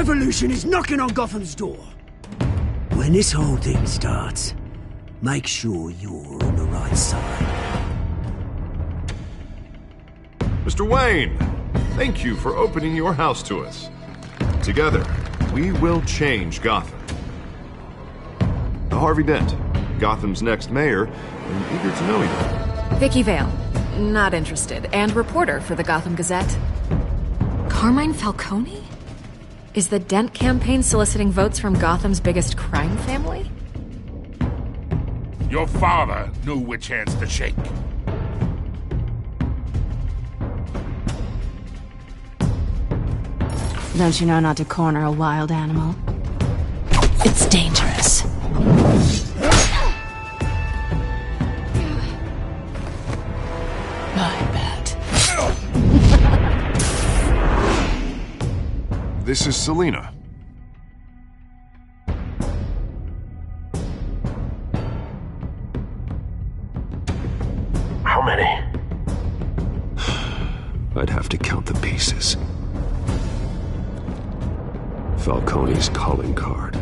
revolution is knocking on Gotham's door. When this whole thing starts, make sure you're on the right side. Mr. Wayne, thank you for opening your house to us. Together, we will change Gotham. Harvey Dent, Gotham's next mayor, and eager to know you. Vicky Vale, not interested, and reporter for the Gotham Gazette. Carmine Falcone? Is the Dent campaign soliciting votes from Gotham's biggest crime family? Your father knew which hands to shake. Don't you know not to corner a wild animal? It's dangerous. I bet. This is Selina. How many? I'd have to count the pieces. Falcone's calling card.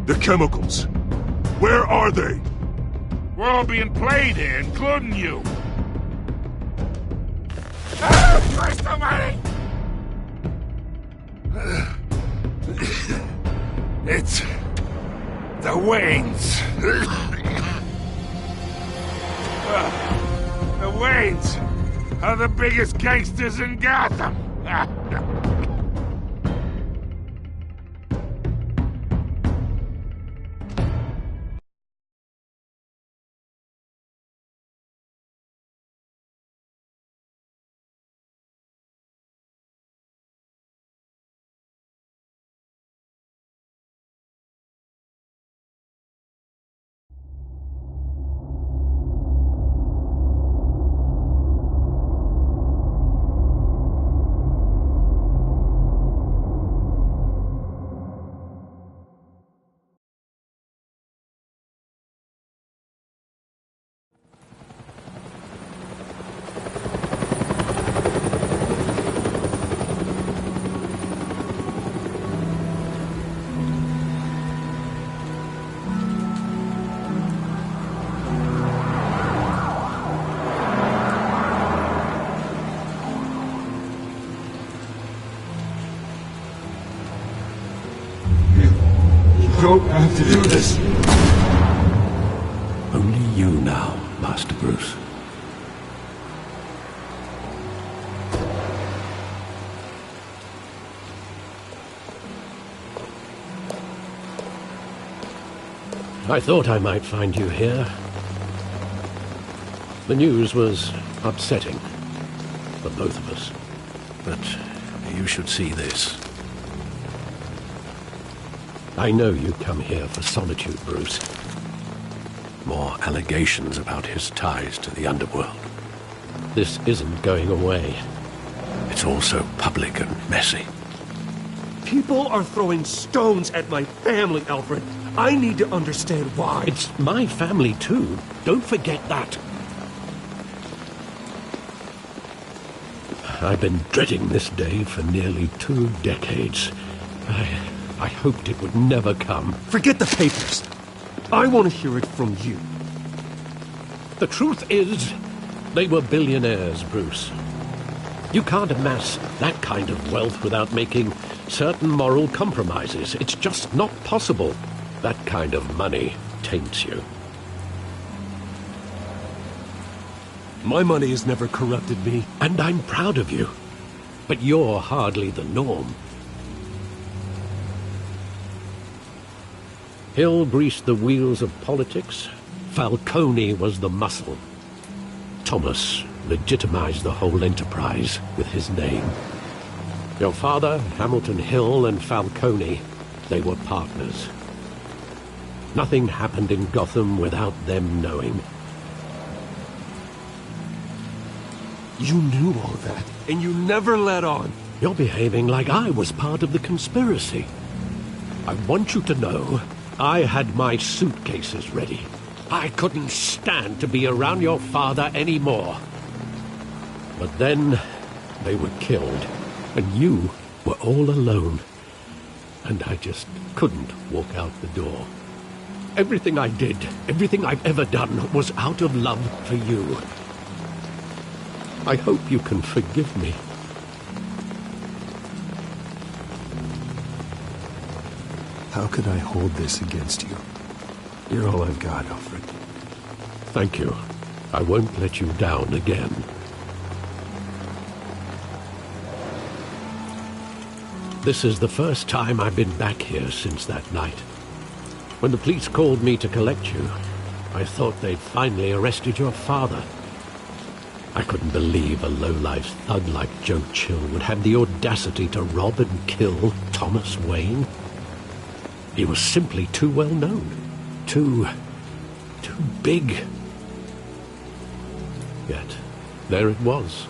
The chemicals. Where are they? We're all being played here, including you. Ah, Christ almighty! It's the Waynes. The Waynes are the biggest gangsters in Gotham. Don't have to do this. Only you now, Master Bruce. I thought I might find you here. The news was upsetting for both of us. But you should see this. I know you come here for solitude, Bruce. More allegations about his ties to the underworld. This isn't going away. It's also public and messy. People are throwing stones at my family, Alfred. I need to understand why. It's my family, too. Don't forget that. I've been dreading this day for nearly 2 decades. I hoped it would never come. Forget the papers. I want to hear it from you. The truth is, they were billionaires, Bruce. You can't amass that kind of wealth without making certain moral compromises. It's just not possible. That kind of money taints you. My money has never corrupted me. And I'm proud of you. But you're hardly the norm. Hill greased the wheels of politics. Falcone was the muscle. Thomas legitimized the whole enterprise with his name. Your father, Hamilton Hill, and Falcone, they were partners. Nothing happened in Gotham without them knowing. You knew all that, and you never let on. You're behaving like I was part of the conspiracy. I want you to know I had my suitcases ready. I couldn't stand to be around your father anymore. But then they were killed. And you were all alone. And I just couldn't walk out the door. Everything I did, everything I've ever done, was out of love for you. I hope you can forgive me. How could I hold this against you? You're all I've got, Alfred. Thank you. I won't let you down again. This is the first time I've been back here since that night. When the police called me to collect you, I thought they'd finally arrested your father. I couldn't believe a low-life thug like Joe Chill would have the audacity to rob and kill Thomas Wayne. He was simply too well known. Too big. Yet, there it was.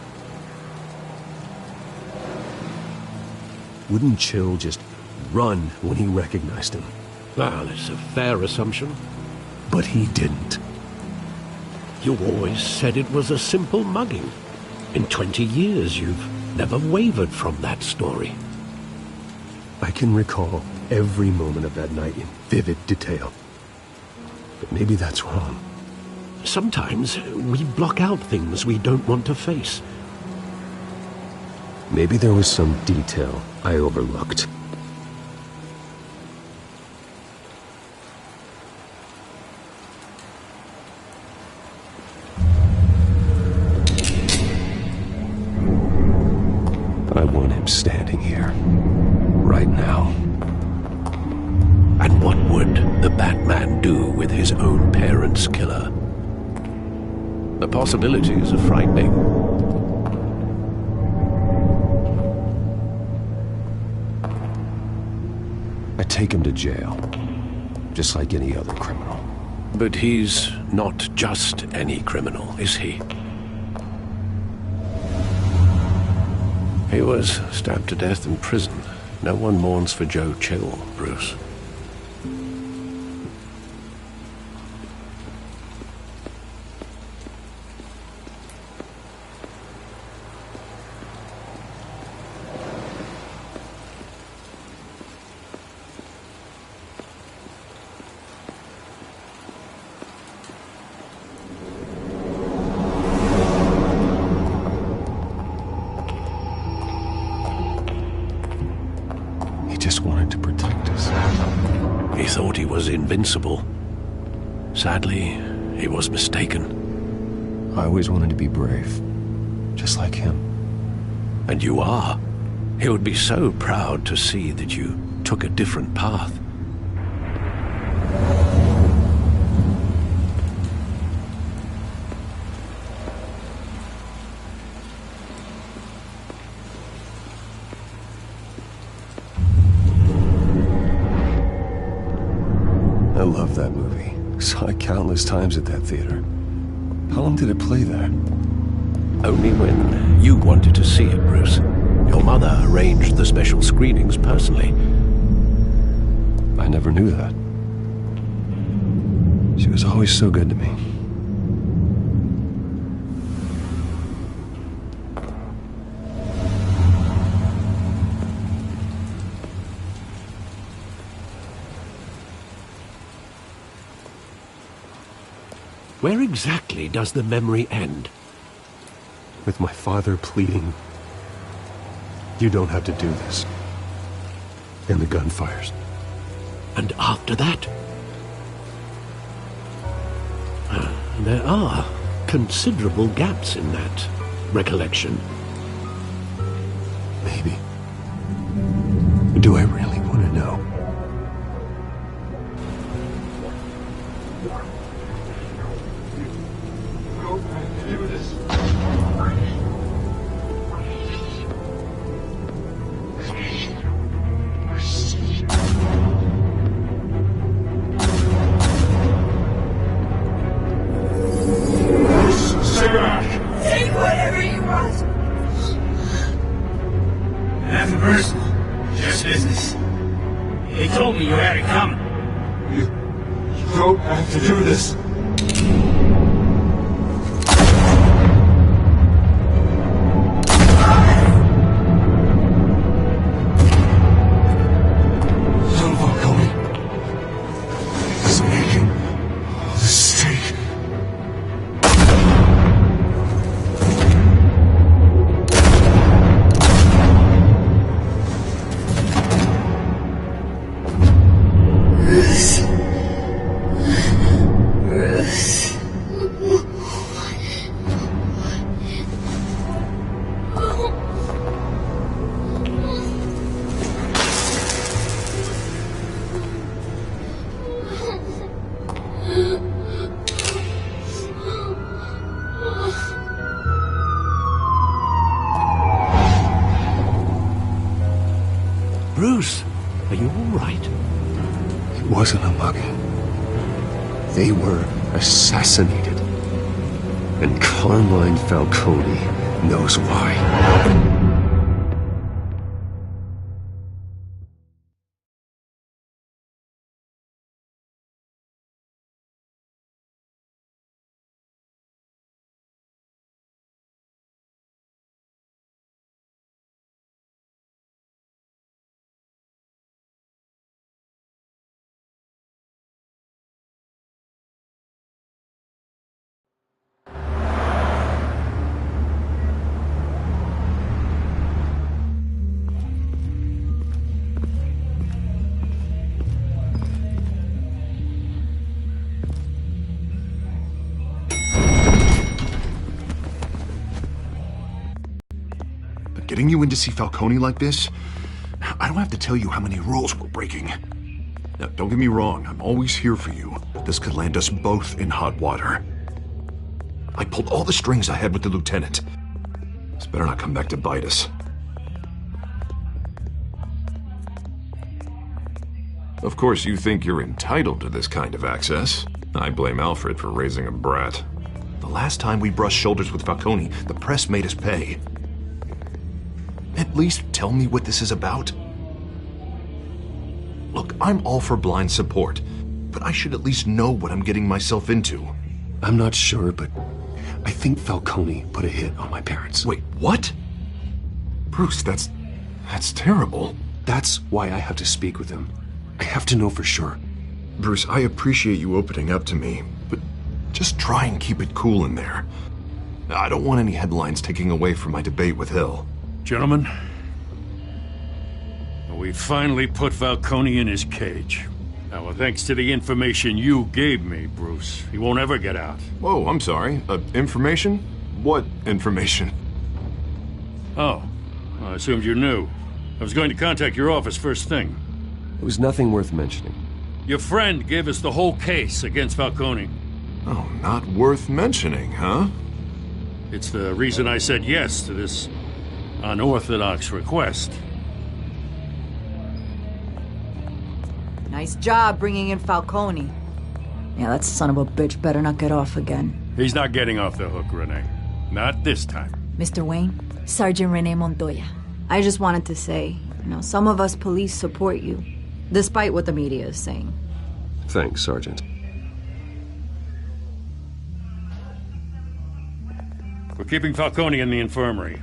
Wouldn't Chill just run when he recognized him? Well, it's a fair assumption. But he didn't. You always said it was a simple mugging. In 20 years, you've never wavered from that story. I can recall every moment of that night in vivid detail. But maybe that's wrong. Sometimes we block out things we don't want to face. Maybe there was some detail I overlooked. I want him standing here, right now. And what would the Batman do with his own parents' killer? The possibilities are frightening. I take him to jail, just like any other criminal. But he's not just any criminal, is he? He was stabbed to death in prison. No one mourns for Joe Chill, Bruce. Invincible. Sadly, he was mistaken. I always wanted to be brave, just like him. And you are. He would be so proud to see that you took a different path. I love that movie. Saw it countless times at that theater. How long did it play there? Only when you wanted to see it, Bruce. Your mother arranged the special screenings personally. I never knew that. She was always so good to me. Where exactly does the memory end? With my father pleading, "You don't have to do this." And the gun fires. And after that? There are considerable gaps in that recollection. Maybe. Do I really want to know? Bruce, Are you all right? It wasn't a mugging. They were assassinated. And Carmine Falcone knows why. Getting you in to see Falcone like this? I don't have to tell you how many rules we're breaking. Now, don't get me wrong, I'm always here for you, but this could land us both in hot water. I pulled all the strings I had with the lieutenant. This better not come back to bite us. Of course, you think you're entitled to this kind of access. I blame Alfred for raising a brat. The last time we brushed shoulders with Falcone, the press made us pay. At least tell me what this is about. Look, I'm all for blind support, but I should at least know what I'm getting myself into. I'm not sure, but I think Falcone put a hit on my parents. Wait, what? Bruce, that's terrible. That's why I have to speak with him. I have to know for sure. Bruce, I appreciate you opening up to me, but just try and keep it cool in there. I don't want any headlines taking away from my debate with Hill. Gentlemen, we finally put Falcone in his cage. Now, thanks to the information you gave me, Bruce, he won't ever get out. Whoa, I'm sorry. Information? What information? Oh, I assumed you knew. I was going to contact your office first thing. It was nothing worth mentioning. Your friend gave us the whole case against Falcone. Oh, not worth mentioning, huh? It's the reason I said yes to this unorthodox request. Nice job bringing in Falcone. Yeah, that son of a bitch better not get off again. He's not getting off the hook, Renee. Not this time. Mr. Wayne, Sergeant Renee Montoya. I just wanted to say, some of us police support you, despite what the media is saying. Thanks, Sergeant. We're keeping Falcone in the infirmary.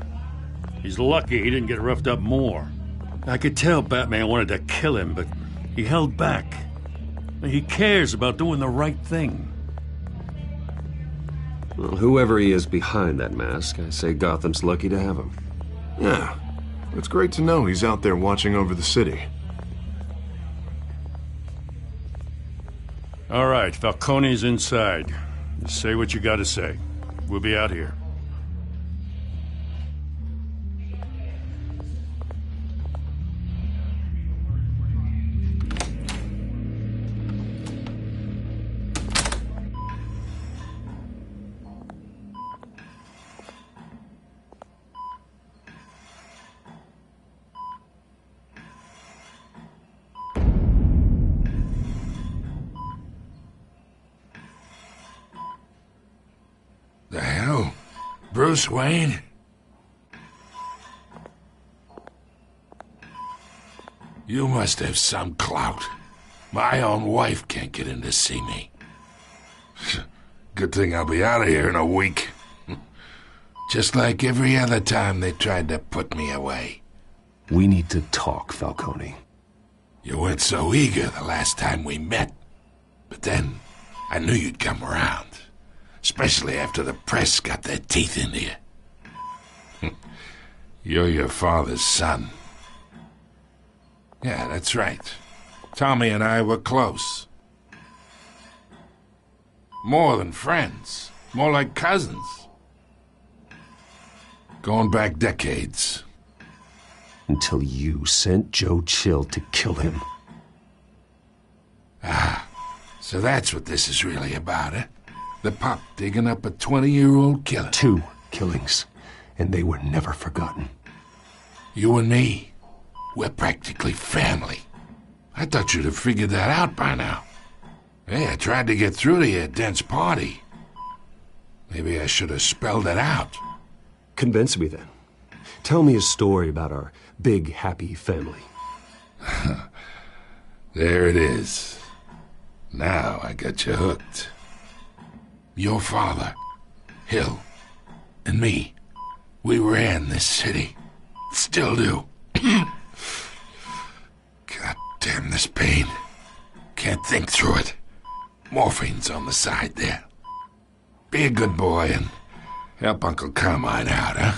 He's lucky he didn't get roughed up more. I could tell Batman wanted to kill him, but he held back. He cares about doing the right thing. Well, whoever he is behind that mask, I say Gotham's lucky to have him. Yeah, it's great to know he's out there watching over the city. All right, Falcone's inside. Just say what you gotta say. We'll be out here. The hell? Bruce Wayne? You must have some clout. My own wife can't get in to see me. Good thing I'll be out of here in a week. Just like every other time they tried to put me away. We need to talk, Falcone. You weren't so eager the last time we met. But then, I knew you'd come around. Especially after the press got their teeth into you. You're your father's son. Yeah, that's right. Tommy and I were close. More than friends. More like cousins. Going back decades. Until you sent Joe Chill to kill him. Ah, so that's what this is really about, eh? The pup digging up a 20-year-old killer. 2 killings, and they were never forgotten. You and me, We're practically family. I thought you'd have figured that out by now. Hey, I tried to get through to your dense party. Maybe I should have spelled it out. Convince me then. Tell me a story about our big, happy family. There it is. Now I got you hooked. Your father, Hill, and me, we ran this city. Still do. God damn this pain. Can't think through it. Morphine's on the side there. Be a good boy and help Uncle Carmine out, huh?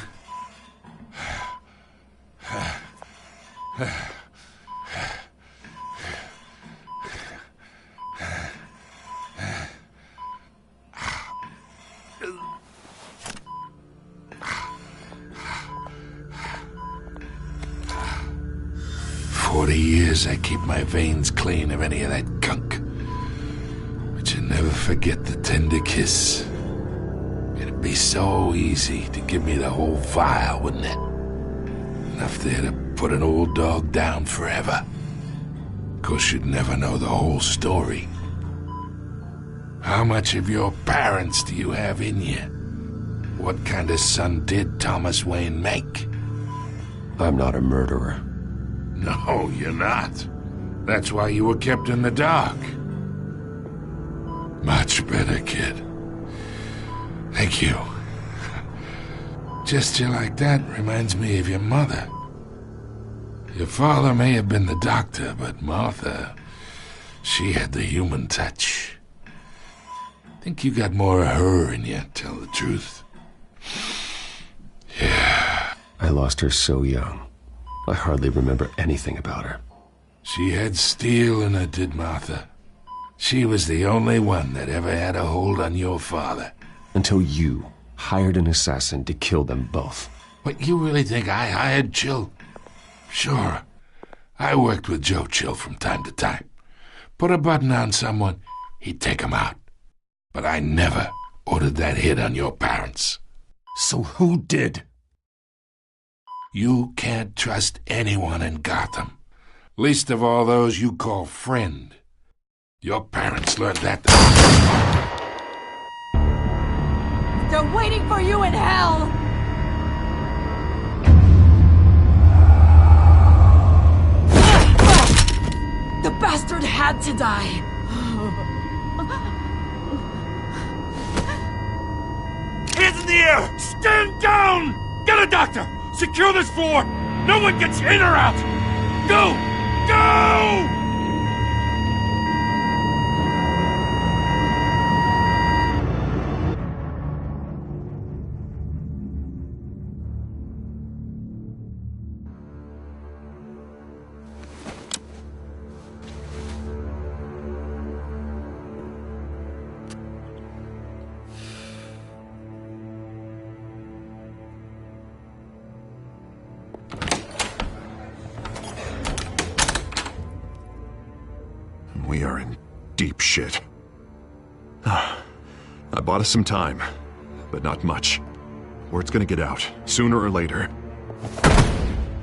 40 years I keep my veins clean of any of that gunk. But you never forget the tender kiss. It'd be so easy to give me the whole vial, wouldn't it? Enough there to put an old dog down forever. Of course, you'd never know the whole story. How much of your parents do you have in you? What kind of son did Thomas Wayne make? I'm not a murderer. No, you're not. That's why you were kept in the dark. Much better, kid. Thank you. Gesture like that reminds me of your mother. Your father may have been the doctor, but Martha, she had the human touch. Think you got more of her in you, tell the truth. Yeah. I lost her so young. I hardly remember anything about her. She had steel in her, did Martha. She was the only one that ever had a hold on your father. Until you hired an assassin to kill them both. What, you really think I hired Chill? Sure. I worked with Joe Chill from time to time. Put a button on someone, he'd take him out. But I never ordered that hit on your parents. So who did? You can't trust anyone in Gotham. Least of all those you call friend. Your parents learned that. They're waiting for you in hell! The bastard had to die! Hands in the air! Stand down! Get a doctor! Secure this floor! No one gets in or out! Go! Go! We are in deep shit. I bought us some time, but not much. Word's gonna get out, sooner or later.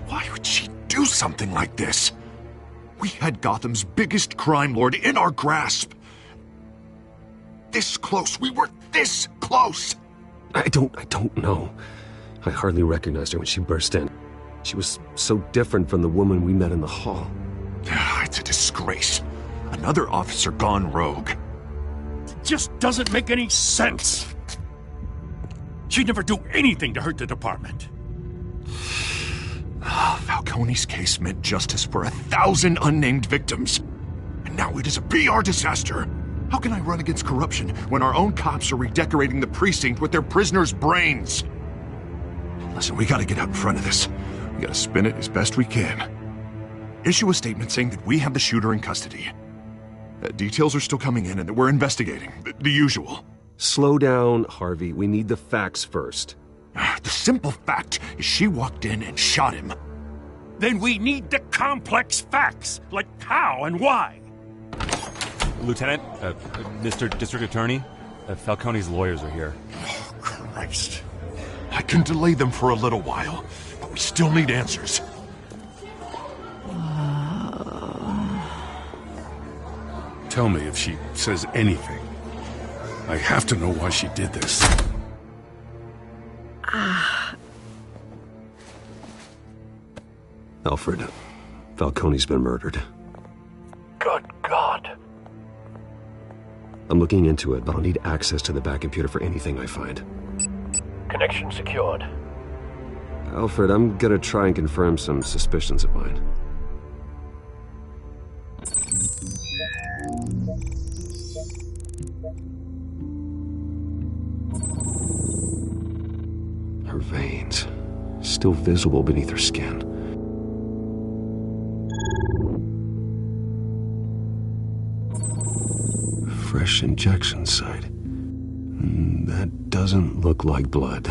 Why would she do something like this? We had Gotham's biggest crime lord in our grasp. This close. We were this close. I don't know. I hardly recognized her when she burst in. She was so different from the woman we met in the hall. It's a disgrace. Another officer gone rogue. It just doesn't make any sense. She'd never do anything to hurt the department. Falcone's case meant justice for 1,000 unnamed victims. And now it is a PR disaster. How can I run against corruption when our own cops are redecorating the precinct with their prisoners' brains? Listen, we gotta get out in front of this. We gotta spin it as best we can. Issue a statement saying that we have the shooter in custody. Details are still coming in and that we're investigating. The usual. Slow down, Harvey. We need the facts first. The simple fact is she walked in and shot him. Then we need the complex facts, like how and why. Lieutenant, Mr. District Attorney, Falcone's lawyers are here. Oh, Christ. I can delay them for a little while, but we still need answers. tell me if she says anything. I have to know why she did this. Alfred, Falcone's been murdered. Good God. I'm looking into it, but I'll need access to the back computer for anything I find. Connection secured. Alfred, I'm gonna try and confirm some suspicions of mine. Her veins, still visible beneath her skin. Fresh injection site. That doesn't look like blood.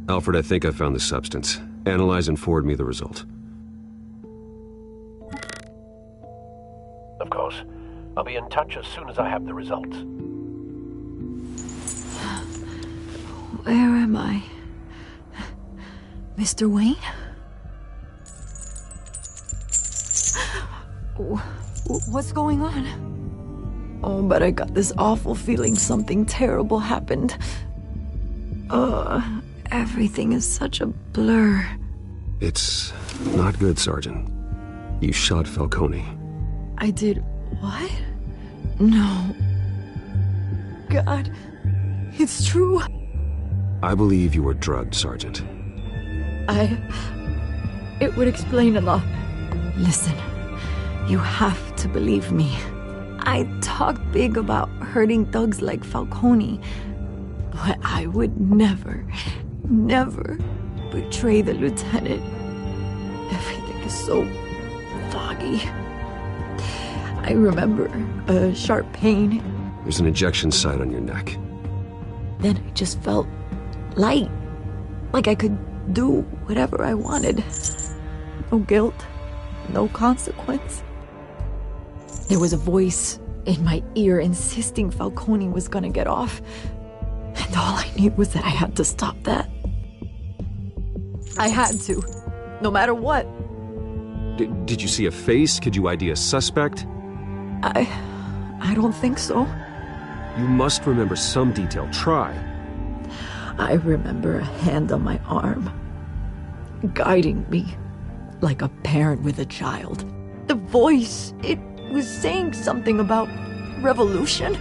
Alfred, I think I found the substance. Analyze and forward me the result. Of course. I'll be in touch as soon as I have the results. Where am I? Mr. Wayne? What's going on? Oh, but I got this awful feeling something terrible happened. Everything is such a blur. It's not good, Sergeant. You shot Falcone. I did what? No. God, it's true. I believe you were drugged, Sergeant. It would explain a lot. Listen, you have to believe me. I talked big about hurting thugs like Falcone, but I would never betray the lieutenant. Everything is so foggy. I remember a sharp pain. There's an injection site on your neck. Then I just felt light, like I could do whatever I wanted. No guilt, no consequence. There was a voice in my ear insisting Falcone was gonna get off, and all I knew was that I had to stop that. I had to, no matter what. Did you see a face? Could you ID a suspect? I don't think so. You must remember some detail. Try. I remember a hand on my arm, guiding me like a parent with a child. The voice, it was saying something about revolution.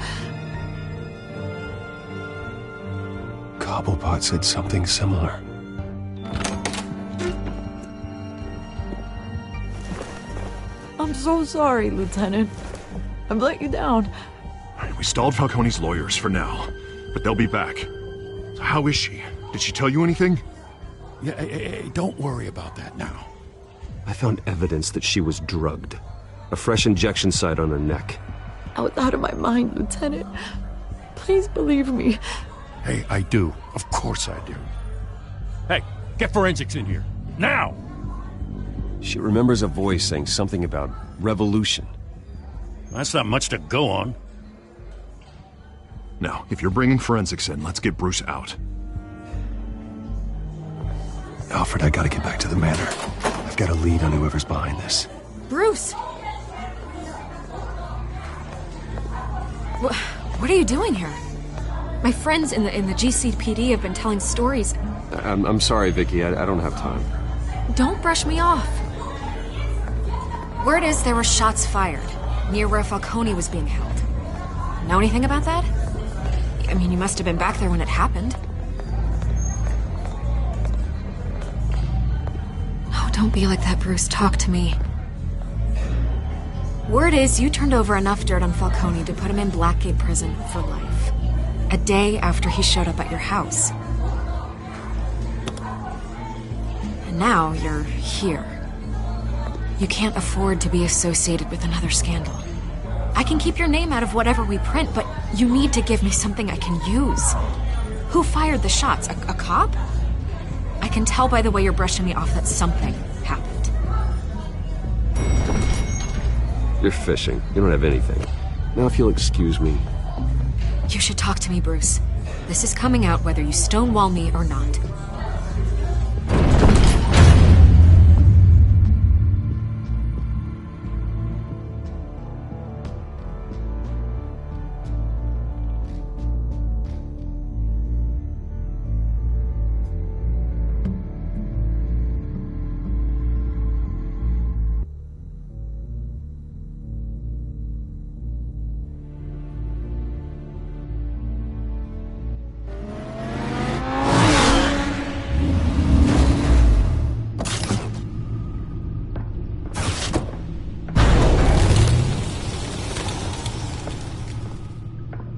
Cobblepot said something similar. I'm so sorry, Lieutenant. I've let you down. We stalled Falcone's lawyers for now, but they'll be back. So how is she? Did she tell you anything? Yeah, hey, don't worry about that now. I found evidence that she was drugged. A fresh injection site on her neck. I was out of my mind, Lieutenant. Please believe me. Hey, I do. Of course I do. Hey, get forensics in here. Now! She remembers a voice saying something about revolution. That's not much to go on. Now, if you're bringing forensics in, let's get Bruce out. Alfred, I gotta get back to the manor. I've got a lead on whoever's behind this. Bruce! What are you doing here? My friends in the GCPD have been telling stories. I'm sorry, Vicky. I don't have time. Don't brush me off. Word is there were shots fired near where Falcone was being held. Know anything about that? I mean, you must have been back there when it happened. Oh, don't be like that, Bruce. Talk to me. Word is you turned over enough dirt on Falcone to put him in Blackgate Prison for life. A day after he showed up at your house. And now you're here. You can't afford to be associated with another scandal. I can keep your name out of whatever we print, but you need to give me something I can use. Who fired the shots? A cop? I can tell by the way you're brushing me off that something happened. You're fishing. You don't have anything. Now if you'll excuse me. You should talk to me, Bruce. This is coming out whether you stonewall me or not.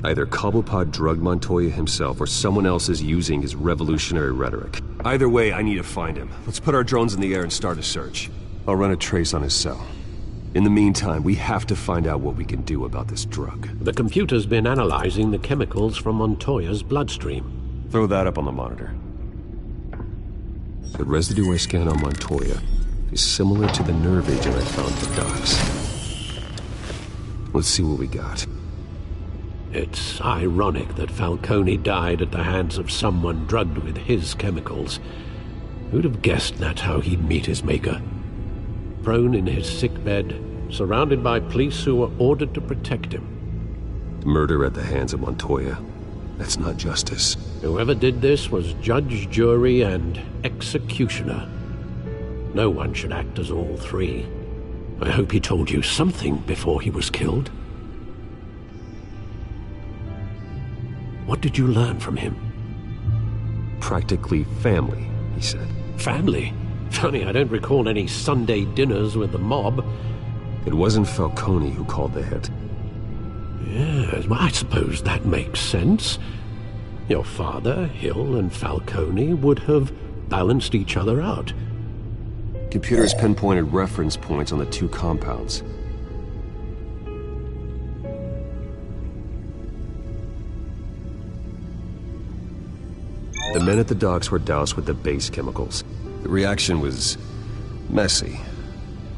Either Cobblepot drugged Montoya himself or someone else is using his revolutionary rhetoric. Either way, I need to find him. Let's put our drones in the air and start a search. I'll run a trace on his cell. In the meantime, we have to find out what we can do about this drug. The computer's been analyzing the chemicals from Montoya's bloodstream. Throw that up on the monitor. The residue I scanned on Montoya is similar to the nerve agent I found at the docks. Let's see what we got. It's ironic that Falcone died at the hands of someone drugged with his chemicals. Who'd have guessed that's how he'd meet his maker? Prone in his sickbed, surrounded by police who were ordered to protect him. Murder at the hands of Montoya. That's not justice. Whoever did this was judge, jury, and executioner. No one should act as all three. I hope he told you something before he was killed. What did you learn from him? Practically family, he said. Family? Funny, I don't recall any Sunday dinners with the mob. It wasn't Falcone who called the hit. Yes, well, I suppose that makes sense. Your father, Hill, and Falcone would have balanced each other out. Computers pinpointed reference points on the two compounds. The men at the docks were doused with the base chemicals. The reaction was messy.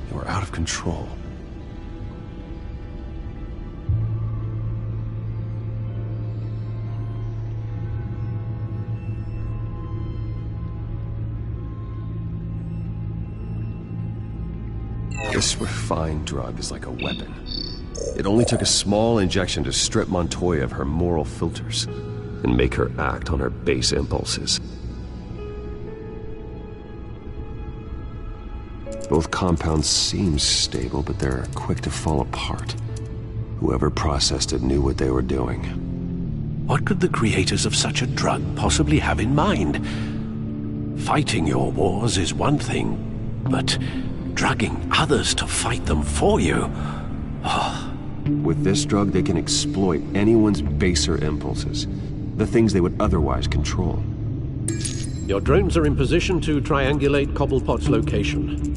They were out of control. This refined drug is like a weapon. It only took a small injection to strip Montoya of her moral filters and make her act on her base impulses. Both compounds seem stable, but they're quick to fall apart. Whoever processed it knew what they were doing. What could the creators of such a drug possibly have in mind? Fighting your wars is one thing, but drugging others to fight them for you? Oh. With this drug, they can exploit anyone's baser impulses. The things they would otherwise control. Your drones are in position to triangulate Cobblepot's location.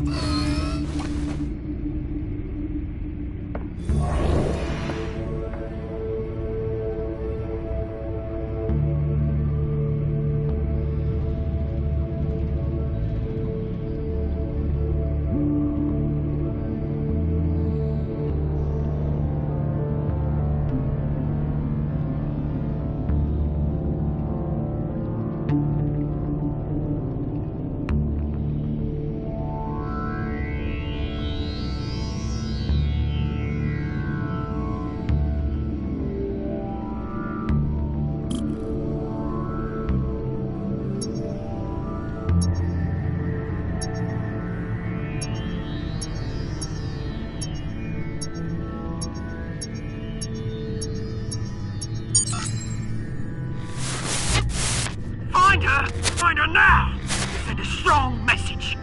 Find her now! Send a strong message.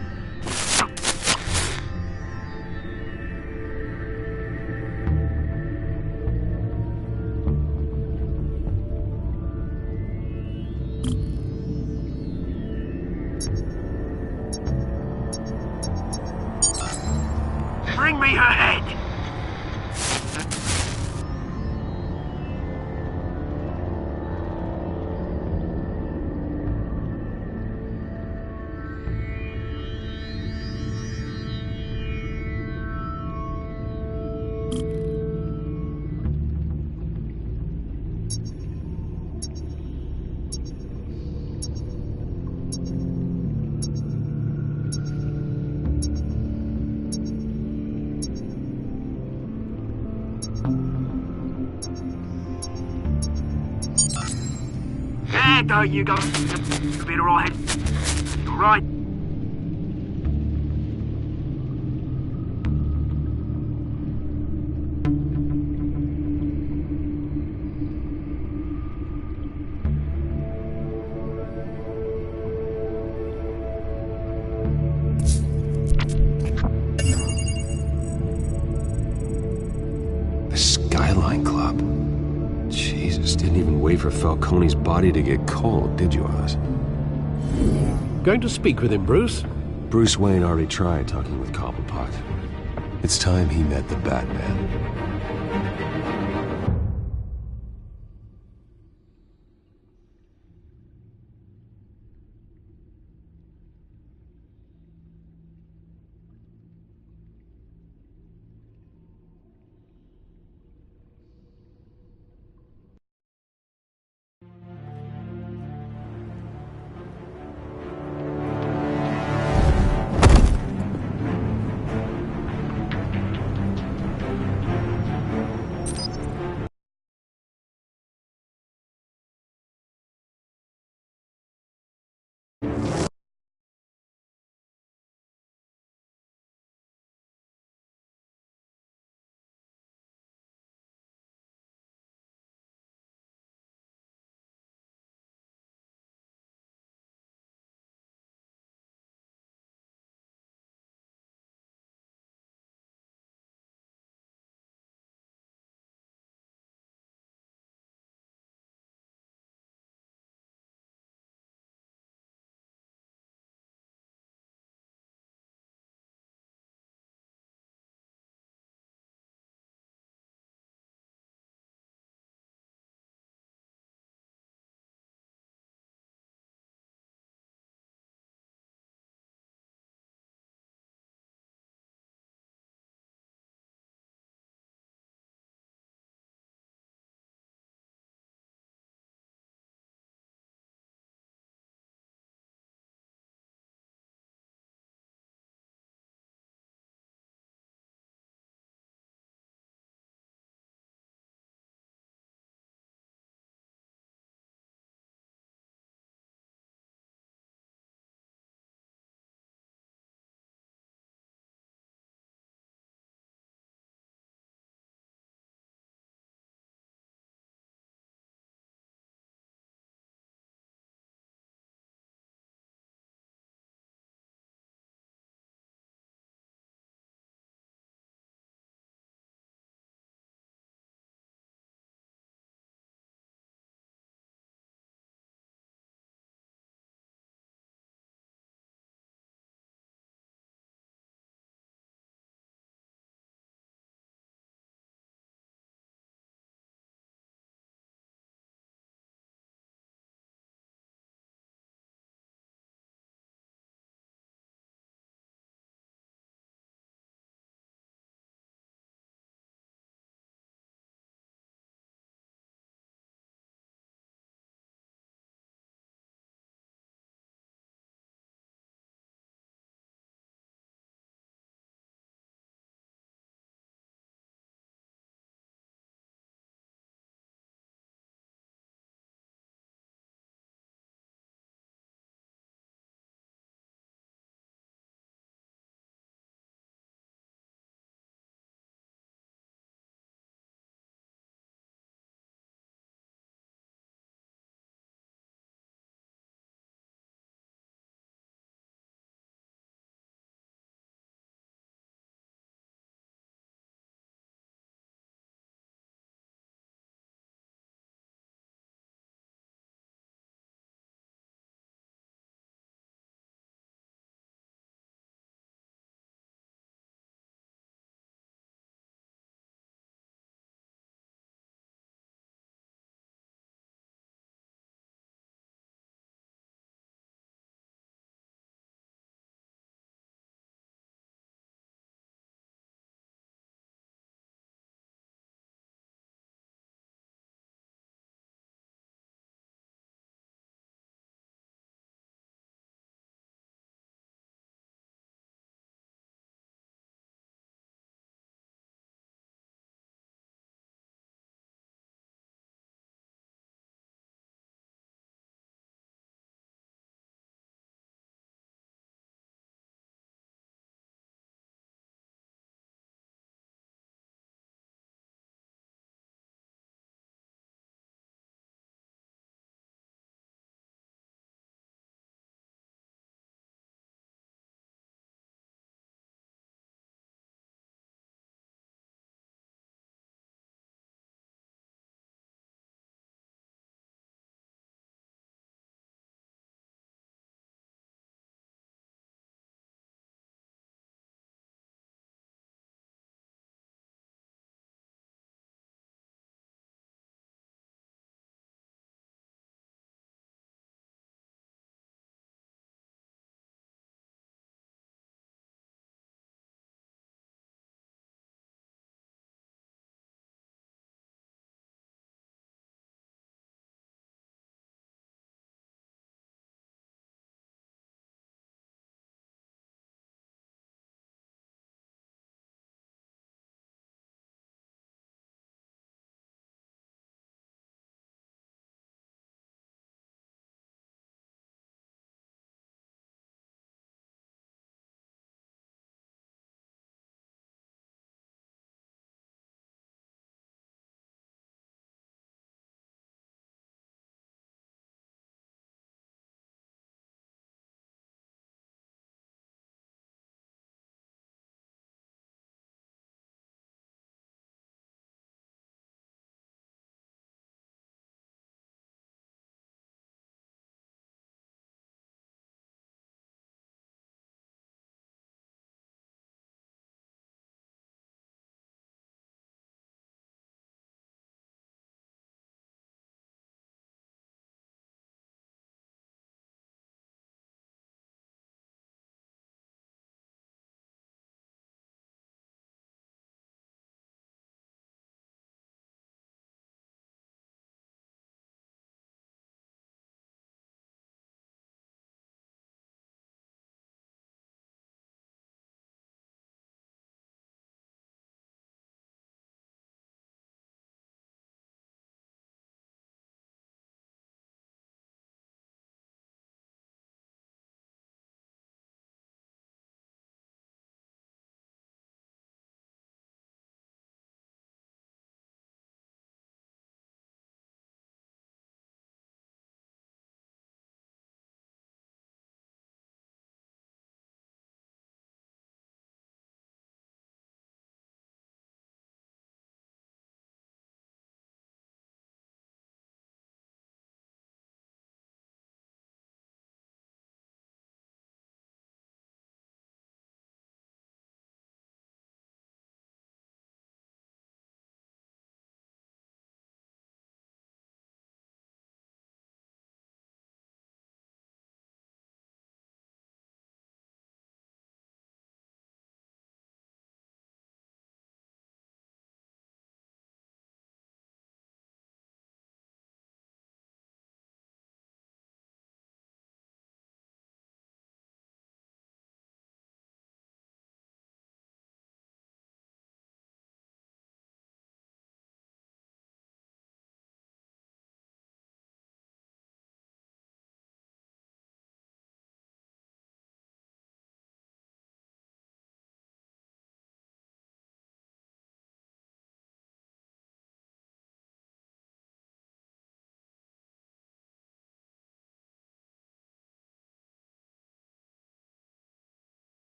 Bring me her head! There you go. You'll be all right. All right. The Skyline Club. Jesus. wait for Falcone's body to get cold, did you, Oz? Going to speak with him, Bruce? Bruce Wayne already tried talking with Cobblepot. It's time he met the Batman.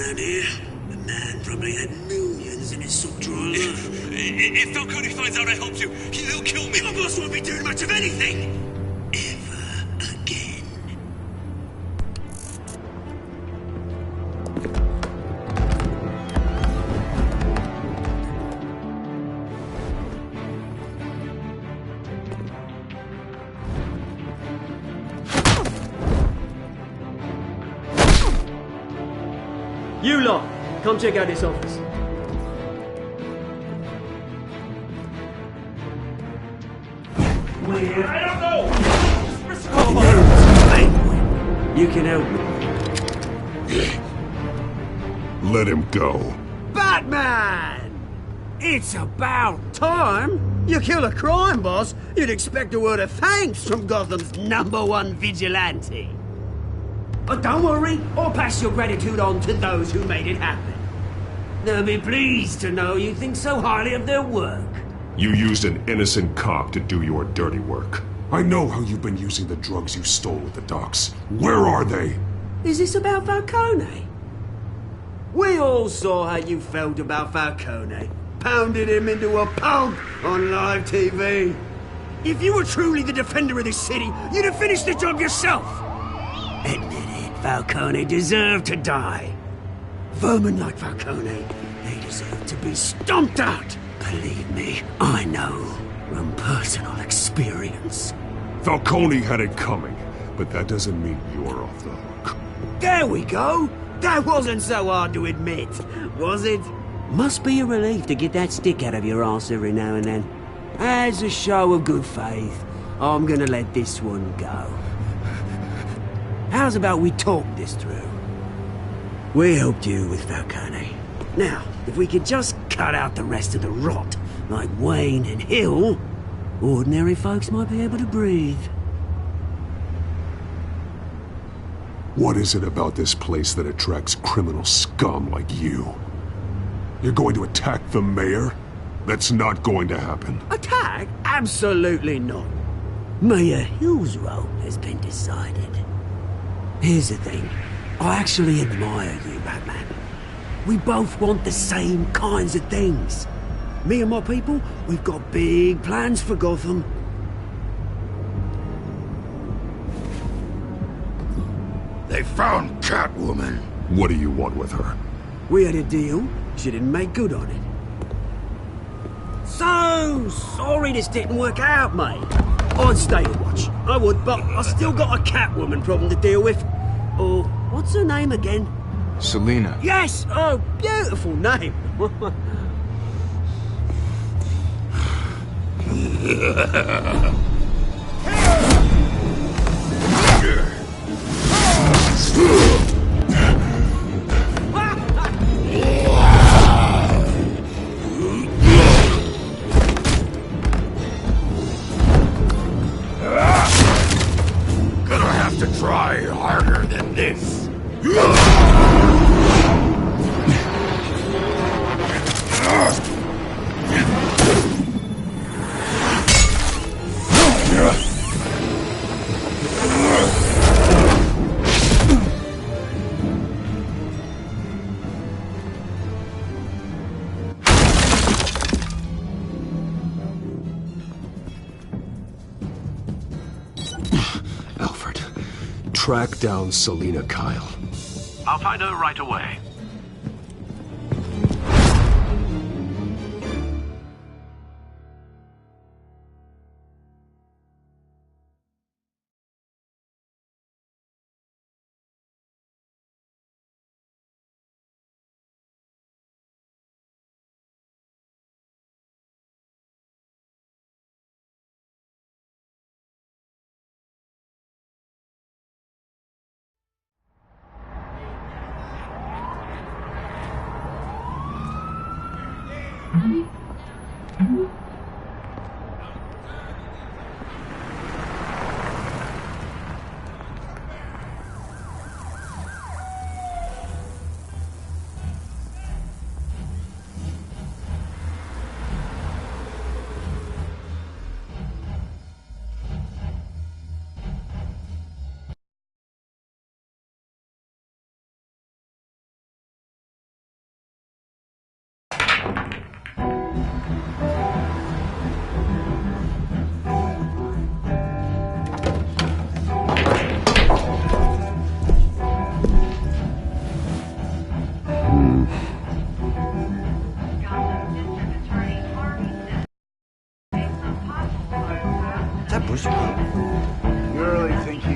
around here. The man probably had millions in his sock drawer. If Falcone finds out I helped you, he'll kill me. Your boss won't be doing much of anything. Ever again. You lot, come check out this office. I don't know! You can help me. Let him go. Batman! It's about time. You kill a crime boss, you'd expect a word of thanks from Gotham's #1 vigilante. But don't worry, I'll pass your gratitude on to those who made it happen. They'll be pleased to know you think so highly of their work. You used an innocent cop to do your dirty work. I know how you've been using the drugs you stole at the docks. Where are they? Is this about Falcone? We all saw how you felt about Falcone. Pounded him into a pulp on live TV. If you were truly the defender of this city, you'd have finished the job yourself. Admit it, Falcone deserved to die. Vermin like Falcone, they deserve to be stomped out. Believe me, I know from personal experience. Falcone had it coming, but that doesn't mean you're off the hook. There we go. That wasn't so hard to admit, was it? Must be a relief to get that stick out of your arse every now and then. As a show of good faith, I'm gonna let this one go. How's about we talk this through? We helped you with Falcone. Now, if we could just cut out the rest of the rot, like Wayne and Hill, ordinary folks might be able to breathe. What is it about this place that attracts criminal scum like you? You're going to attack the mayor? That's not going to happen. Attack? Absolutely not. Mayor Hill's role has been decided. Here's the thing. I actually admire you, Batman. We both want the same kinds of things. Me and my people, we've got big plans for Gotham. They found Catwoman. What do you want with her? We had a deal. She didn't make good on it. So sorry this didn't work out, mate. I'd stay to watch. I would, but I still got a Catwoman problem to deal with. Oh, what's her name again? Selina. Yes! Oh, beautiful name. Gonna have to try harder than this. Alfred, track down Selina Kyle. I'll find her right away.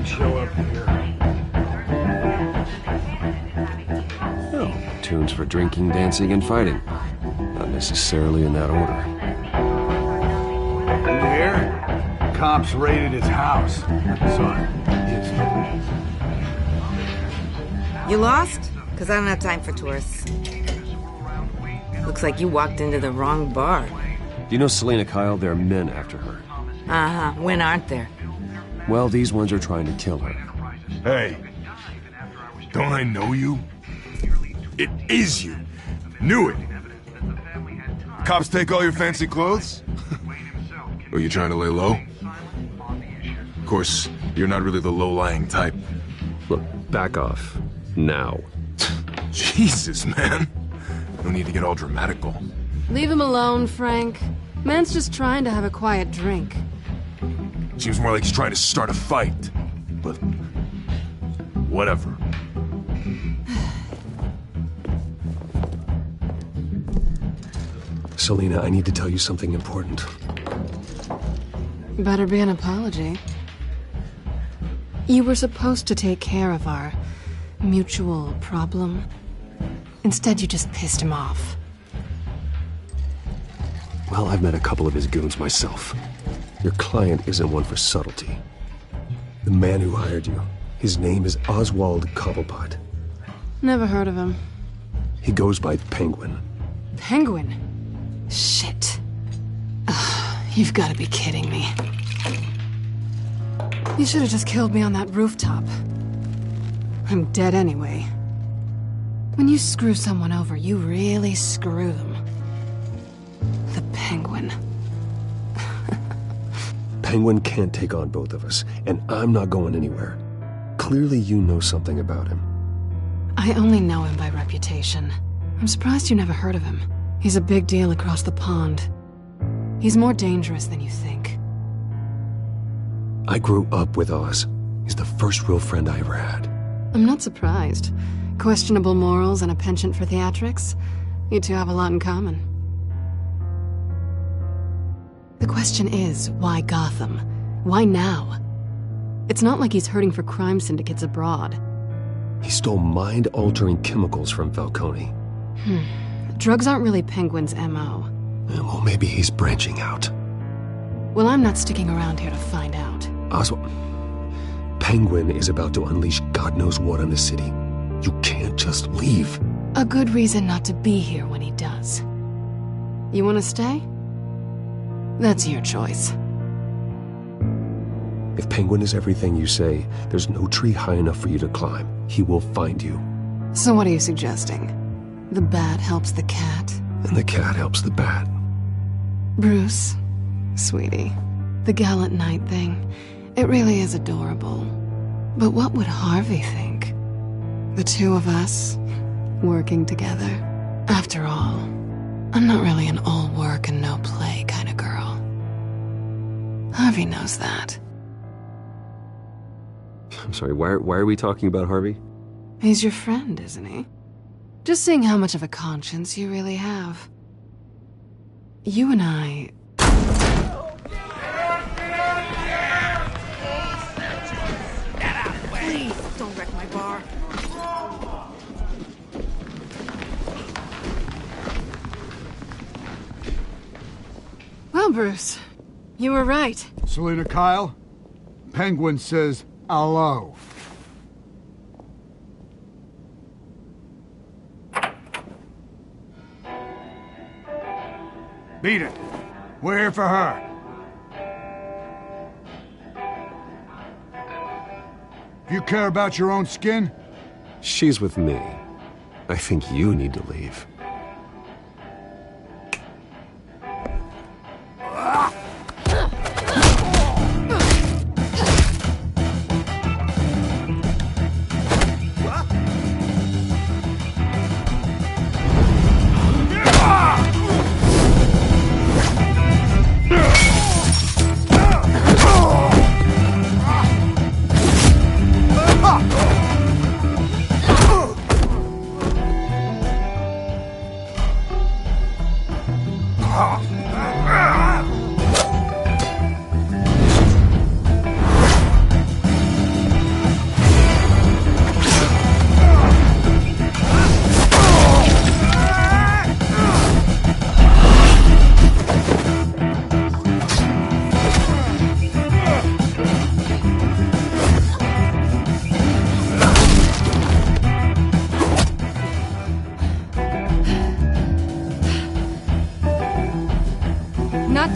show up here. Oh, tunes for drinking, dancing, and fighting. Not necessarily in that order. You hear? Cops raided his house. Son, You lost? Because I don't have time for tourists. Looks like you walked into the wrong bar. Do you know Selena Kyle? There are men after her. Uh-huh. When aren't there? Well, these ones are trying to kill her. Hey, don't I know you? It is you. Knew it. Cops take all your fancy clothes? Are you trying to lay low? Of course, you're not really the low-lying type. Look, back off. Now. Jesus, man. No need to get all dramatical. Leave him alone, Frank. Man's just trying to have a quiet drink. Seems more like he's trying to start a fight. But... whatever. Selena, I need to tell you something important. Better be an apology. You were supposed to take care of our mutual problem. Instead, you just pissed him off. Well, I've met a couple of his goons myself. Your client isn't one for subtlety. The man who hired you, his name is Oswald Cobblepot. Never heard of him. He goes by Penguin. Penguin? Shit. Ugh, you've got to be kidding me. You should have just killed me on that rooftop. I'm dead anyway. When you screw someone over, you really screw them. The Penguin. Penguin can't take on both of us, and I'm not going anywhere. Clearly you know something about him. I only know him by reputation. I'm surprised you never heard of him. He's a big deal across the pond. He's more dangerous than you think. I grew up with Oz. He's the first real friend I ever had. I'm not surprised. Questionable morals and a penchant for theatrics. You two have a lot in common. The question is, why Gotham? Why now? It's not like he's hurting for crime syndicates abroad. He stole mind-altering chemicals from Falcone. Drugs aren't really Penguin's M.O. Well, maybe he's branching out. Well, I'm not sticking around here to find out. Oswald, Penguin is about to unleash God knows what on the city. You can't just leave. A good reason not to be here when he does. You want to stay? That's your choice. If Penguin is everything you say, there's no tree high enough for you to climb. He will find you. So what are you suggesting? The bat helps the cat? And the cat helps the bat. Bruce, sweetie, the gallant knight thing, it really is adorable. But what would Harvey think? The two of us, working together. After all, I'm not really an all work and no play kind of girl. Harvey knows that. I'm sorry, why are we talking about Harvey? He's your friend, isn't he? Just seeing how much of a conscience you really have. You and I... Please, don't wreck my bar. Well, Bruce, you were right. Selena Kyle, Penguin says hello. Beat it. We're here for her. If you care about your own skin... She's with me. I think you need to leave.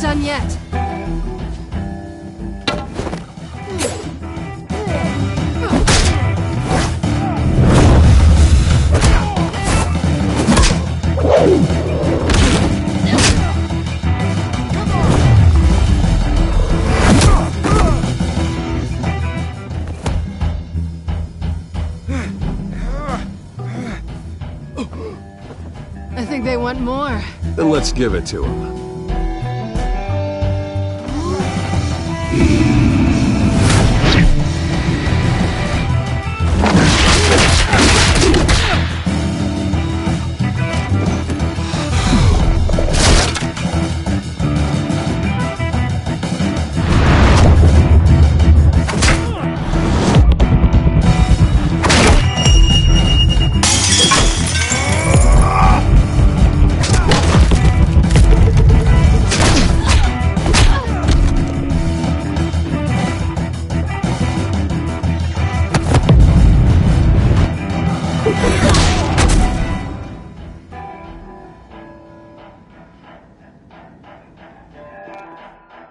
done yet. I think they want more. Then let's give it to them.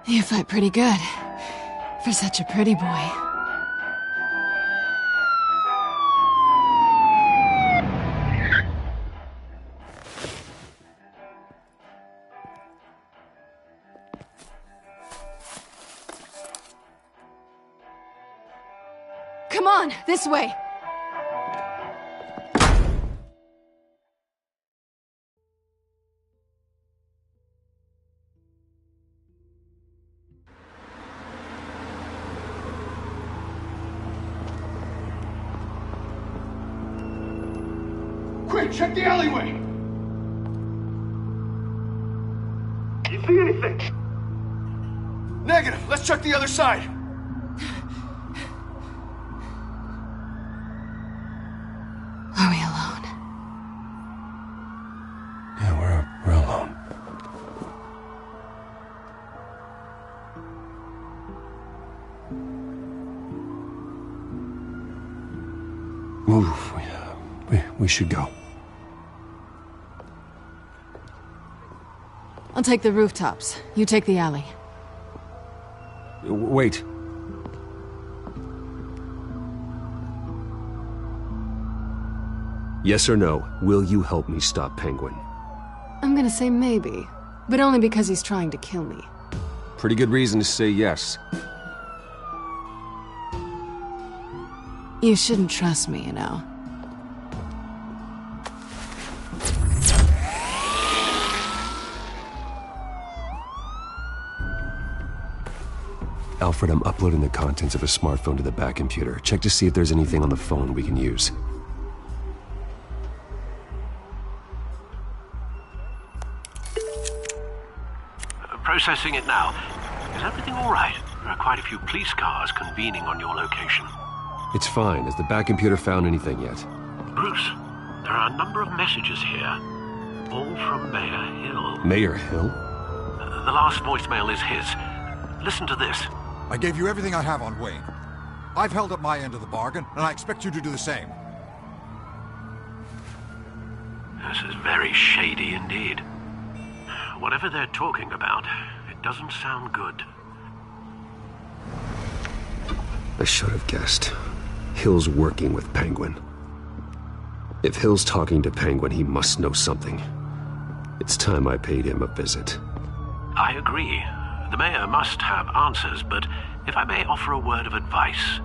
You fight pretty good. For such a pretty boy. Come on, this way! Quick, check the alleyway! You see anything? Negative. Let's check the other side. Are we alone? Yeah, we're alone. Move. We should go. I'll take the rooftops. You take the alley. Wait. Yes or no, will you help me stop Penguin? I'm gonna say maybe, but only because he's trying to kill me. Pretty good reason to say yes. You shouldn't trust me, you know. Alfred, I'm uploading the contents of a smartphone to the back computer. Check to see if there's anything on the phone we can use. Processing it now. Is everything all right? There are quite a few police cars convening on your location. It's fine. Has the back computer found anything yet? Bruce, there are a number of messages here. All from Mayor Hill. Mayor Hill? The last voicemail is his. Listen to this. I gave you everything I have on Wayne. I've held up my end of the bargain, and I expect you to do the same. This is very shady indeed. Whatever they're talking about, it doesn't sound good. I should have guessed. Hill's working with Penguin. If Hill's talking to Penguin, he must know something. It's time I paid him a visit. I agree. The mayor must have answers, but if I may offer a word of advice.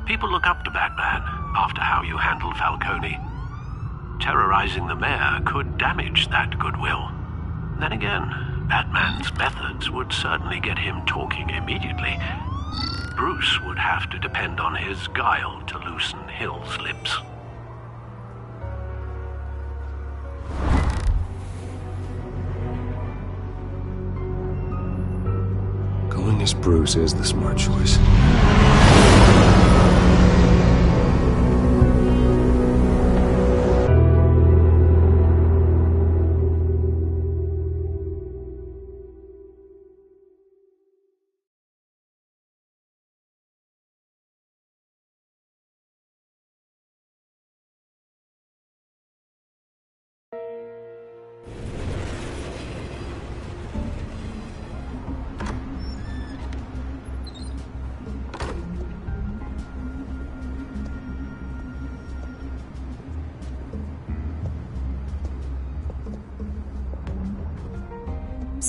People look up to Batman after how you handled Falcone. Terrorizing the mayor could damage that goodwill. Then again, Batman's methods would certainly get him talking immediately. Bruce would have to depend on his guile to loosen Hill's lips. Going as Bruce is the smart choice.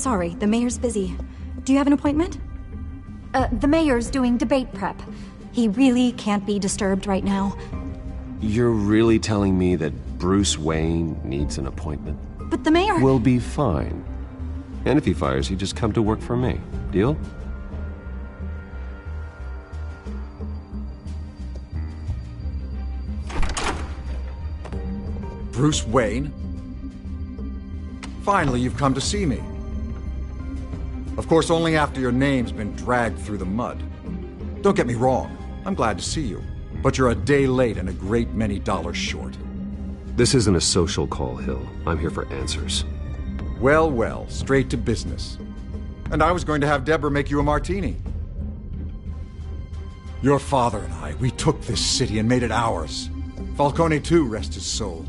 sorry, the mayor's busy. Do you have an appointment? The mayor's doing debate prep. He really can't be disturbed right now. You're really telling me that Bruce Wayne needs an appointment? But the mayor... Will be fine. And if he fires you, just come to work for me. Deal? Bruce Wayne? Finally, you've come to see me. Of course, only after your name's been dragged through the mud. Don't get me wrong, I'm glad to see you. But you're a day late and a great many dollars short. This isn't a social call, Hill. I'm here for answers. Well, well, straight to business. And I was going to have Deborah make you a martini. Your father and I, we took this city and made it ours. Falcone too, rest his soul.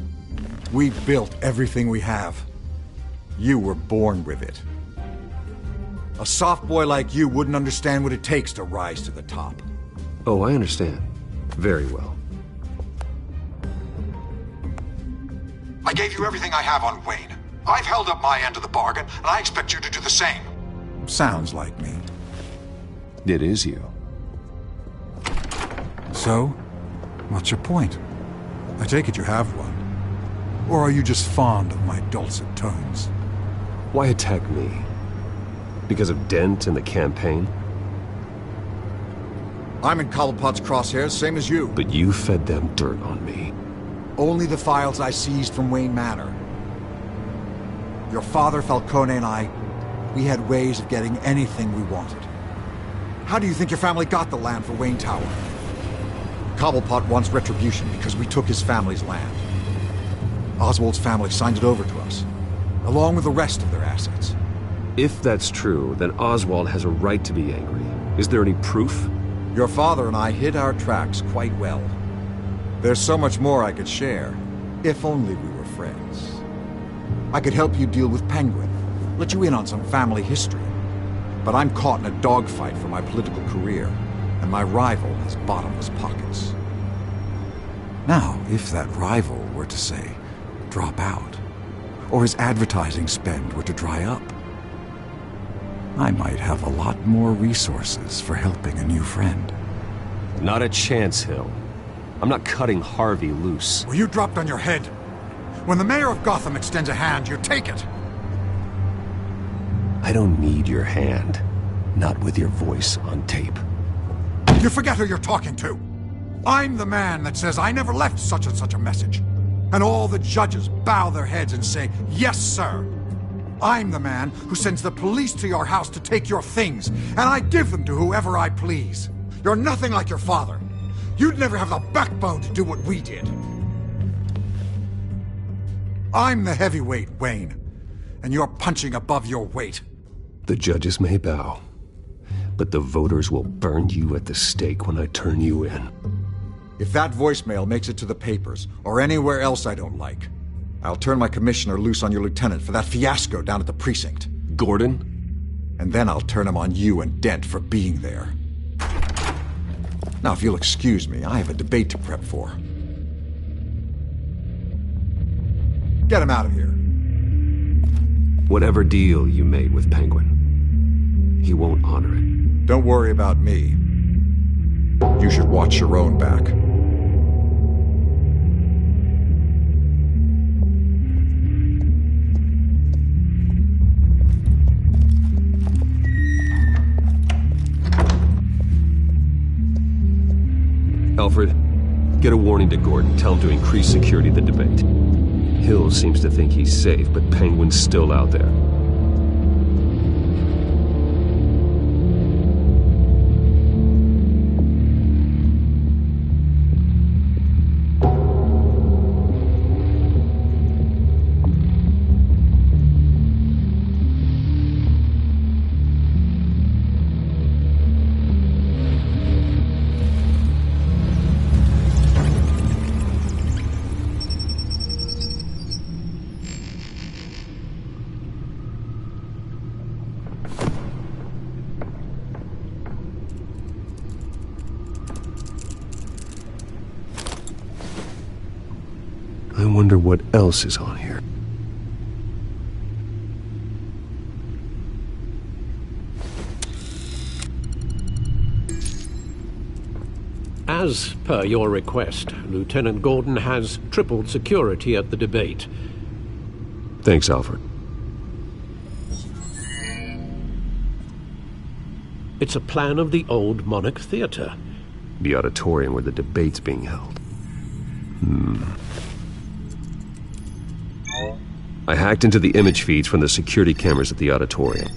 We built everything we have. You were born with it. A soft boy like you wouldn't understand what it takes to rise to the top. Oh, I understand. Very well. I gave you everything I have on Wayne. I've held up my end of the bargain, and I expect you to do the same. Sounds like me. It is you. So, what's your point? I take it you have one. Or are you just fond of my dulcet tones? Why attack me? Because of Dent and the campaign? I'm in Cobblepot's crosshairs, same as you. But you fed them dirt on me. Only the files I seized from Wayne Manor. Your father, Falcone, and I, we had ways of getting anything we wanted. How do you think your family got the land for Wayne Tower? Cobblepot wants retribution because we took his family's land. Oswald's family signed it over to us, along with the rest of their assets. If that's true, then Oswald has a right to be angry. Is there any proof? Your father and I hid our tracks quite well. There's so much more I could share, if only we were friends. I could help you deal with Penguin, let you in on some family history. But I'm caught in a dogfight for my political career, and my rival has bottomless pockets. Now, if that rival were to say, drop out, or his advertising spend were to dry up, I might have a lot more resources for helping a new friend. Not a chance, Hill. I'm not cutting Harvey loose. Well, you dropped on your head. When the mayor of Gotham extends a hand, you take it. I don't need your hand. Not with your voice on tape. You forget who you're talking to. I'm the man that says I never left such and such a message. And all the judges bow their heads and say, yes, sir. I'm the man who sends the police to your house to take your things, and I give them to whoever I please. You're nothing like your father. You'd never have the backbone to do what we did. I'm the heavyweight, Wayne, and you're punching above your weight. The judges may bow, but the voters will burn you at the stake when I turn you in. If that voicemail makes it to the papers, or anywhere else I don't like, I'll turn my commissioner loose on your lieutenant for that fiasco down at the precinct. Gordon? And then I'll turn him on you and Dent for being there. Now, if you'll excuse me, I have a debate to prep for. Get him out of here. Whatever deal you made with Penguin, he won't honor it. Don't worry about me. You should watch your own back. Alfred, get a warning to Gordon. Tell him to increase security at the debate. Hill seems to think he's safe, but Penguin's still out there. I wonder what else is on here. As per your request, Lieutenant Gordon has tripled security at the debate. Thanks, Alfred. It's a plan of the old Monarch Theater. The auditorium where the debate's being held. I hacked into the image feeds from the security cameras at the auditorium.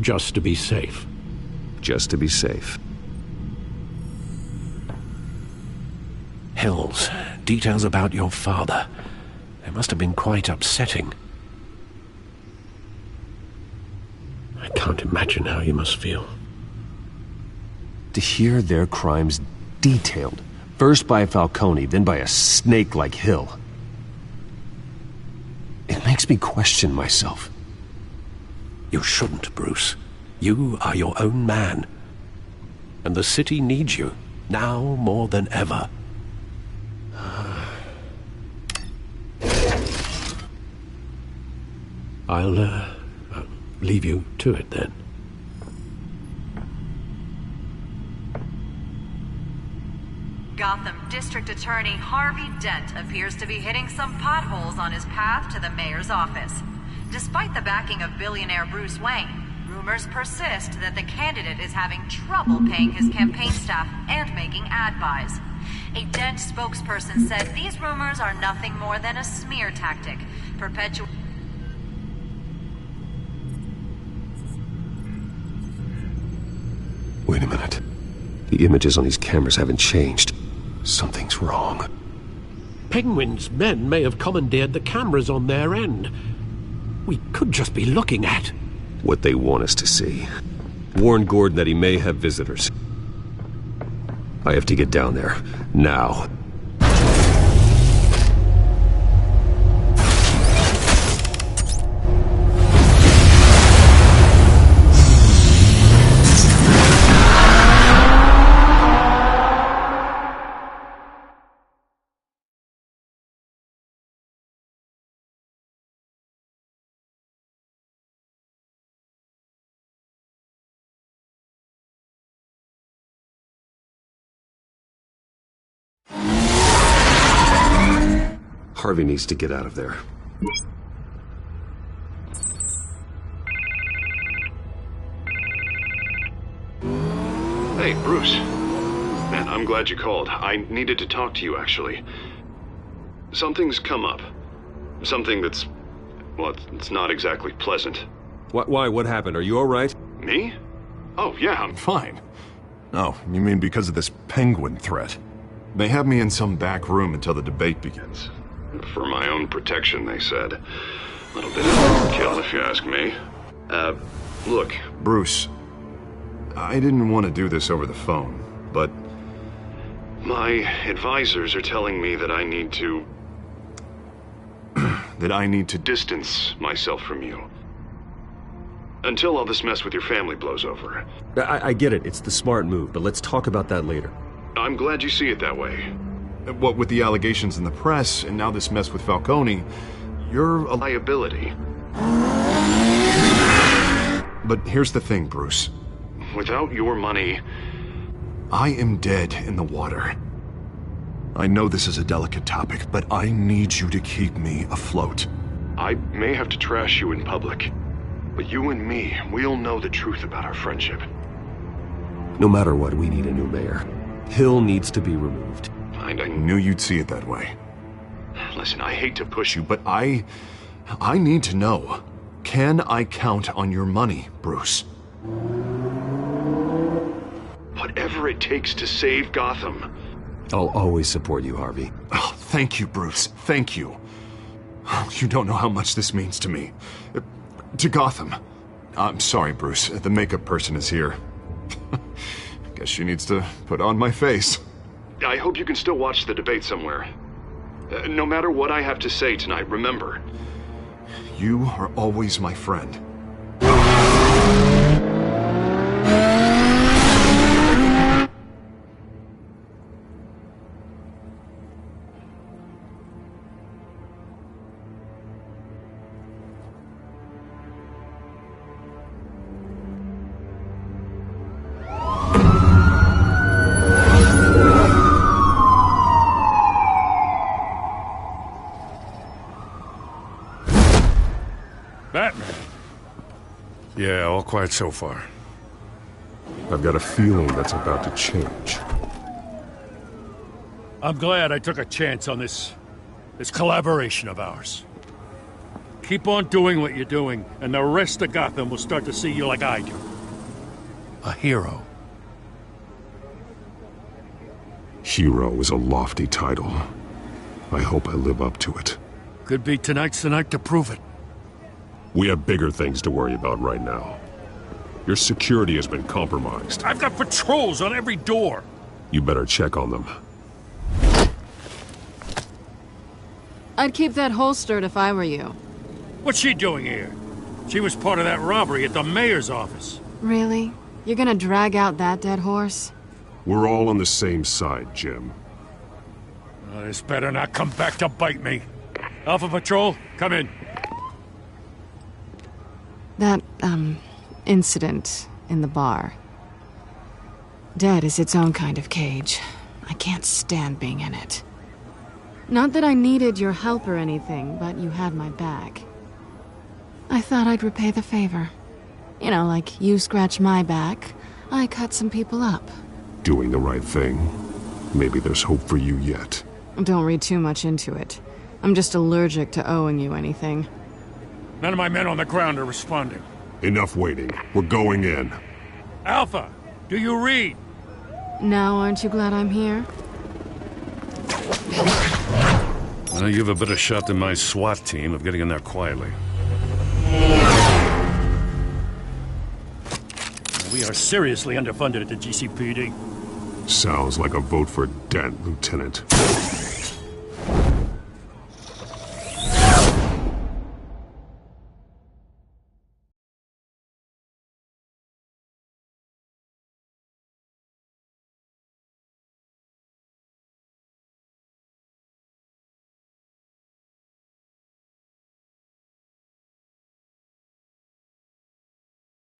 Just to be safe. Just to be safe. Hills, details about your father. They must have been quite upsetting. I can't imagine how you must feel. To hear their crimes detailed, first by Falcone, then by a snake like Hill. It makes me question myself. You shouldn't, Bruce. You are your own man. And the city needs you, now more than ever. I'll leave you to it then. Gotham District Attorney Harvey Dent appears to be hitting some potholes on his path to the mayor's office. Despite the backing of billionaire Bruce Wayne, rumors persist that the candidate is having trouble paying his campaign staff and making ad buys. A Dent spokesperson said these rumors are nothing more than a smear tactic, perpetuating. Wait a minute. The images on these cameras haven't changed. Something's wrong. Penguin's men may have commandeered the cameras on their end. We could just be looking at what they want us to see. Warn Gordon that he may have visitors. I have to get down there. Now. Harvey needs to get out of there. Hey, Bruce. Man, I'm glad you called. I needed to talk to you, actually. Something's come up. Something that's... well, it's not exactly pleasant. Why? What happened? Are you all right? Me? Oh, yeah, I'm fine. Oh, you mean because of this penguin threat? They have me in some back room until the debate begins. For my own protection, they said. A little bit of overkill, if you ask me. Look, Bruce, I didn't want to do this over the phone, but my advisors are telling me that I need to... that I need to distance myself from you. Until all this mess with your family blows over. I get it. It's the smart move, but let's talk about that later. I'm glad you see it that way. What with the allegations in the press, and now this mess with Falcone, you're a liability. But here's the thing, Bruce. Without your money, I am dead in the water. I know this is a delicate topic, but I need you to keep me afloat. I may have to trash you in public, but you and me, we'll know the truth about our friendship. No matter what, we need a new mayor. Hill needs to be removed. I knew you'd see it that way. Listen, I hate to push you, but I need to know. Can I count on your money, Bruce? Whatever it takes to save Gotham. I'll always support you, Harvey. Oh, thank you, Bruce. Thank you. You don't know how much this means to me. To Gotham. I'm sorry, Bruce. The makeup person is here. Guess she needs to put on my face. I hope you can still watch the debate somewhere. No matter what I have to say tonight, remember, you are always my friend. Yeah, all quiet so far. I've got a feeling that's about to change. I'm glad I took a chance on this collaboration of ours. Keep on doing what you're doing, and the rest of Gotham will start to see you like I do. A hero. Hero is a lofty title. I hope I live up to it. Could be tonight's the night to prove it. We have bigger things to worry about right now. Your security has been compromised. I've got patrols on every door. You better check on them. I'd keep that holstered if I were you. What's she doing here? She was part of that robbery at the mayor's office. Really? You're gonna drag out that dead horse? We're all on the same side, Jim. Oh, this better not come back to bite me. Alpha Patrol, come in. That, incident in the bar. Dead is its own kind of cage. I can't stand being in it. Not that I needed your help or anything, but you had my back. I thought I'd repay the favor. You know, like you scratch my back, I cut some people up. Doing the right thing. Maybe there's hope for you yet. Don't read too much into it. I'm just allergic to owing you anything. None of my men on the ground are responding. Enough waiting. We're going in. Alpha, do you read? Now aren't you glad I'm here? Well, you have a better shot than my SWAT team of getting in there quietly. We are seriously underfunded at the GCPD. Sounds like a vote for Dent, Lieutenant.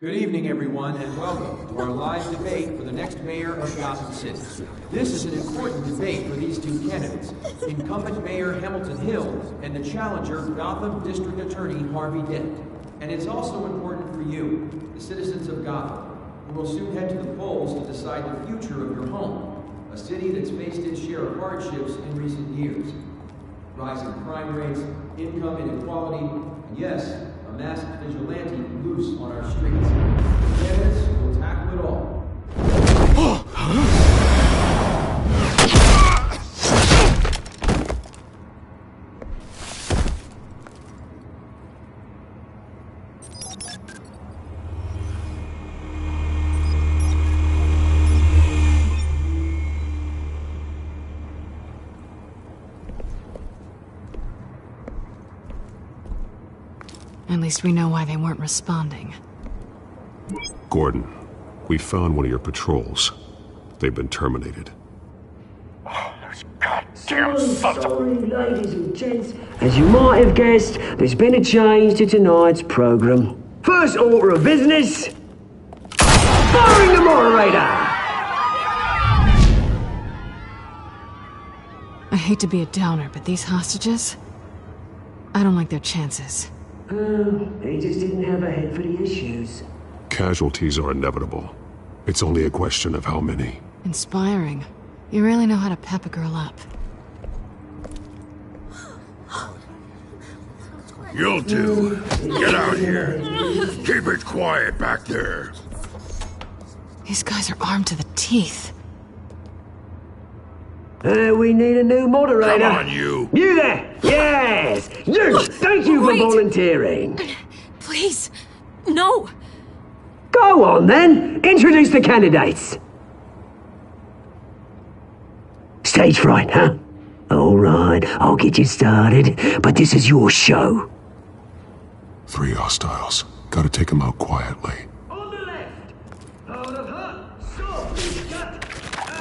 Good evening, everyone, and welcome to our live debate for the next mayor of Gotham City. This is an important debate for these two candidates, incumbent Mayor Hamilton Hill and the challenger, Gotham District Attorney Harvey Dent. And it's also important for you, the citizens of Gotham, who will soon head to the polls to decide the future of your home, a city that's faced its share of hardships in recent years. Rising crime rates, income inequality, and yes, a masked vigilante loose on our streets. The candidates will tackle it all. At least we know why they weren't responding. Gordon, we found one of your patrols. They've been terminated. Oh, those goddamn sons of... Sorry, ladies and gents. As you might have guessed, there's been a change to tonight's programme. First order of business... firing the moderator! I hate to be a downer, but these hostages... I don't like their chances. He just didn't have a head for the issues. Casualties are inevitable. It's only a question of how many. Inspiring. You really know how to pep a girl up. You'll do. Get out here. Keep it quiet back there. These guys are armed to the teeth. We need a new moderator. Come on, you. You there! Yes! You! Thank you for volunteering. Please, no. Go on, then. Introduce the candidates. Stage fright, huh? All right, I'll get you started, but this is your show. 3 hostiles. Gotta take them out quietly. On the left, out of hut, soft, gut,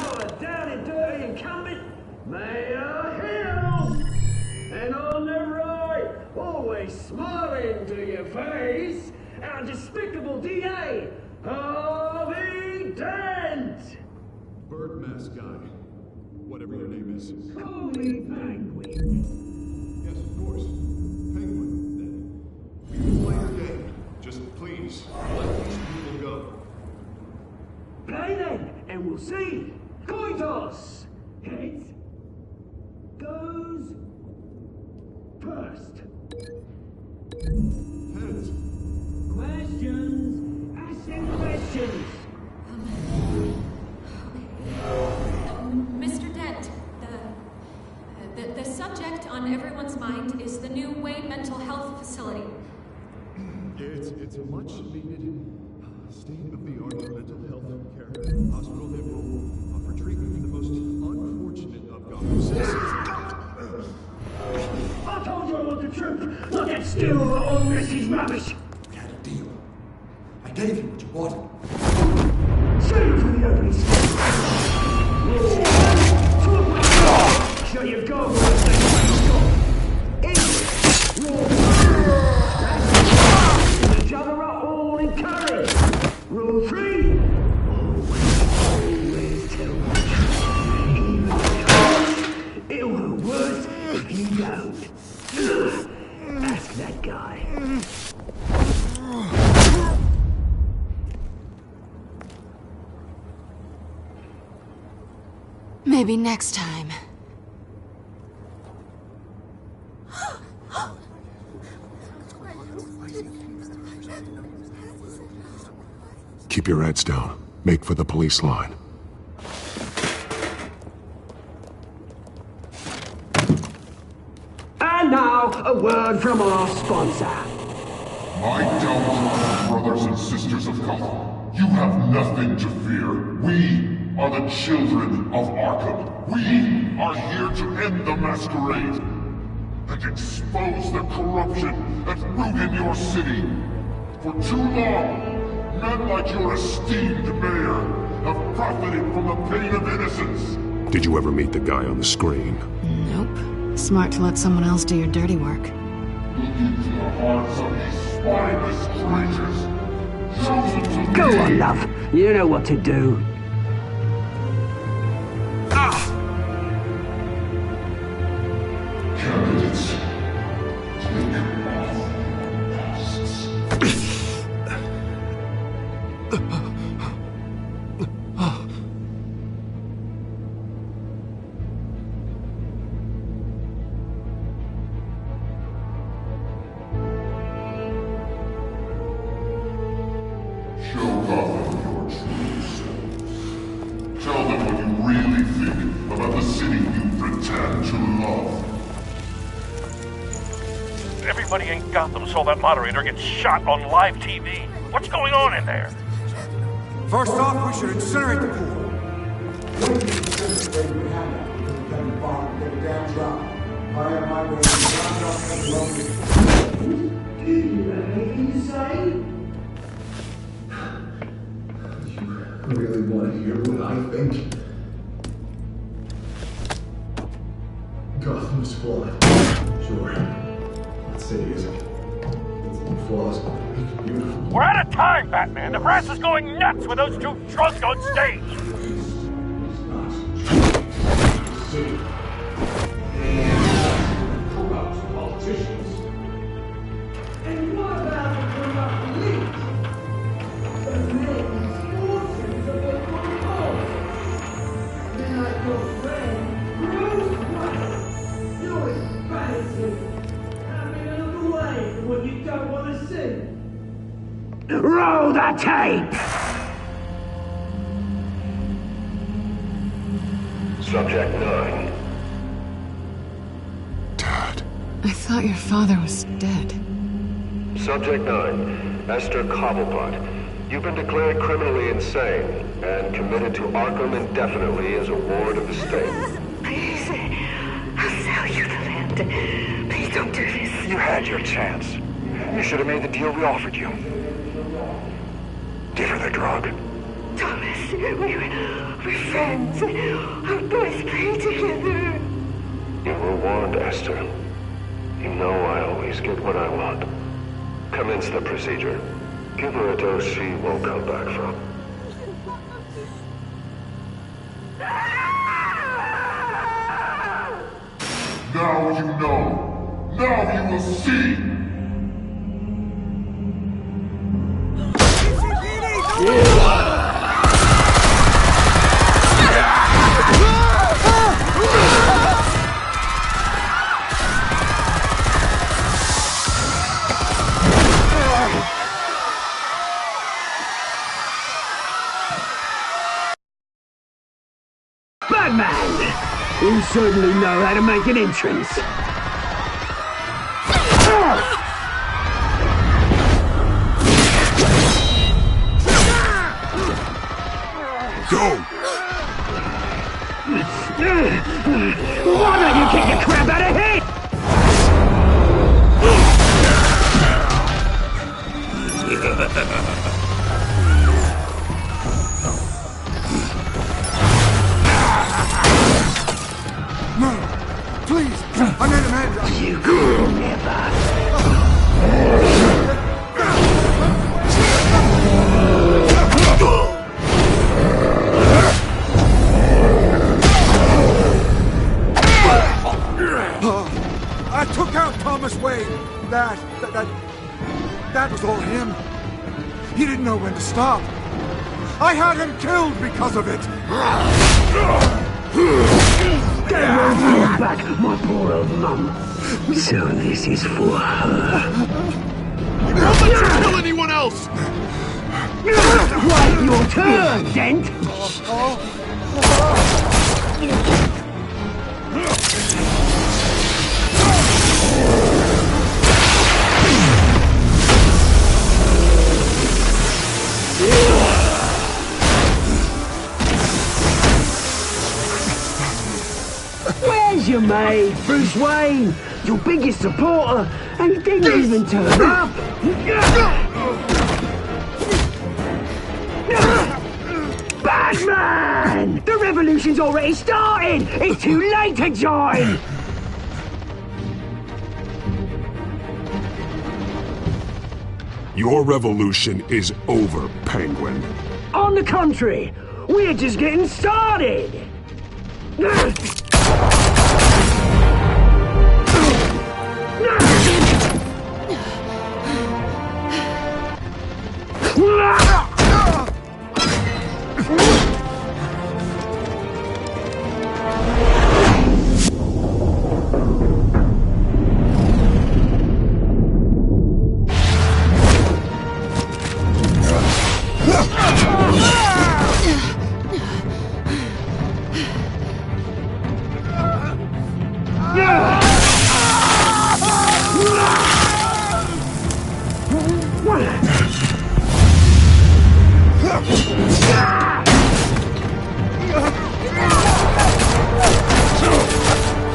our down and dirty incumbent, Mayor Hill. And on the right, always smiling to your face, our despicable DA, Harvey Dent. Bird mask guy. Whatever your name is. Call me Penguin. Yes, of course. Penguin, then. We can play your game. Just please please. Let these people go. Play then, and we'll see. Coin toss. Heads goes first. Heads. Questions. Ask them questions. Mr. Dent, the subject on everyone's mind is the new Wayne Mental Health Facility. It's a much needed state-of-the-art mental health care hospital that will offer treatment for the most unfortunate of Gotham citizens. I told you I want the truth, not that still over all this is rubbish. We had a deal. I gave you what you wanted. Save it for the opening statement. Sure you've got what I'm saying. Each other are all encouraged. Rule 3. Always tell the truth. Even if it'll hurt worse if you don't. Ask that guy. Maybe next time. Keep your heads down. Make for the police line. And now, a word from our sponsor. My Telltale brothers and sisters of Gotham, you have nothing to fear. We are the children of Arkham. We are here to end the masquerade and expose the corruption that ruined your city. For too long, men like your esteemed mayor have profited from the pain of innocence. Did you ever meet the guy on the screen? Nope. Smart to let someone else do your dirty work. Look into the hearts of these spineless creatures, chosen to Go on, love. You know what to do. Candidates, take off masks. Show Gotham your true selves. Tell them what you really think about the city you pretend to love. Everybody in Gotham saw that moderator get shot on live TV. What's going on in there? First off, we should incinerate the pool. Do you have anything to say? You really want to hear what I think? Gotham's flawed. Sure. That city isn't. It's flaws. It's beautiful. We're out of time, Batman. The press is going nuts with those two drunks on stage. City. Corrupt politicians. And what about the corrupt police? The men forces of the corrupt. They're like your friend, Bruce Wayne. You're embarrassing. Having a look away from what you don't want to see. Roll the tape! Subject 9. I thought your father was dead. Subject 9, Esther Cobblepot. You've been declared criminally insane and committed to Arkham indefinitely as a ward of the state. Please, I'll sell you the land. Please don't do this. You had your chance. You should have made the deal we offered you. Give her the drug. Thomas, we're friends. Our boys play together. You were warned, Esther. You know I always get what I want. Commence the procedure. Give her a dose she won't come back from. Now you know. Now you will see. man! You certainly know how to make an entrance. Go! Why don't you kick the crap out of him? No! Please! I made a man! You could never! I took out Thomas Wayne. That was all him. He didn't know when to stop. I had him killed because of it. They won't bring back my poor old mum. So this is for her. Don't let you kill anyone else! Wait your turn, Dent! Where's your mate, Bruce Wayne? Your biggest supporter, and he didn't even turn up! Batman! The revolution's already started! It's too late to join! Your revolution is over, Penguin. On the contrary, we're just getting started!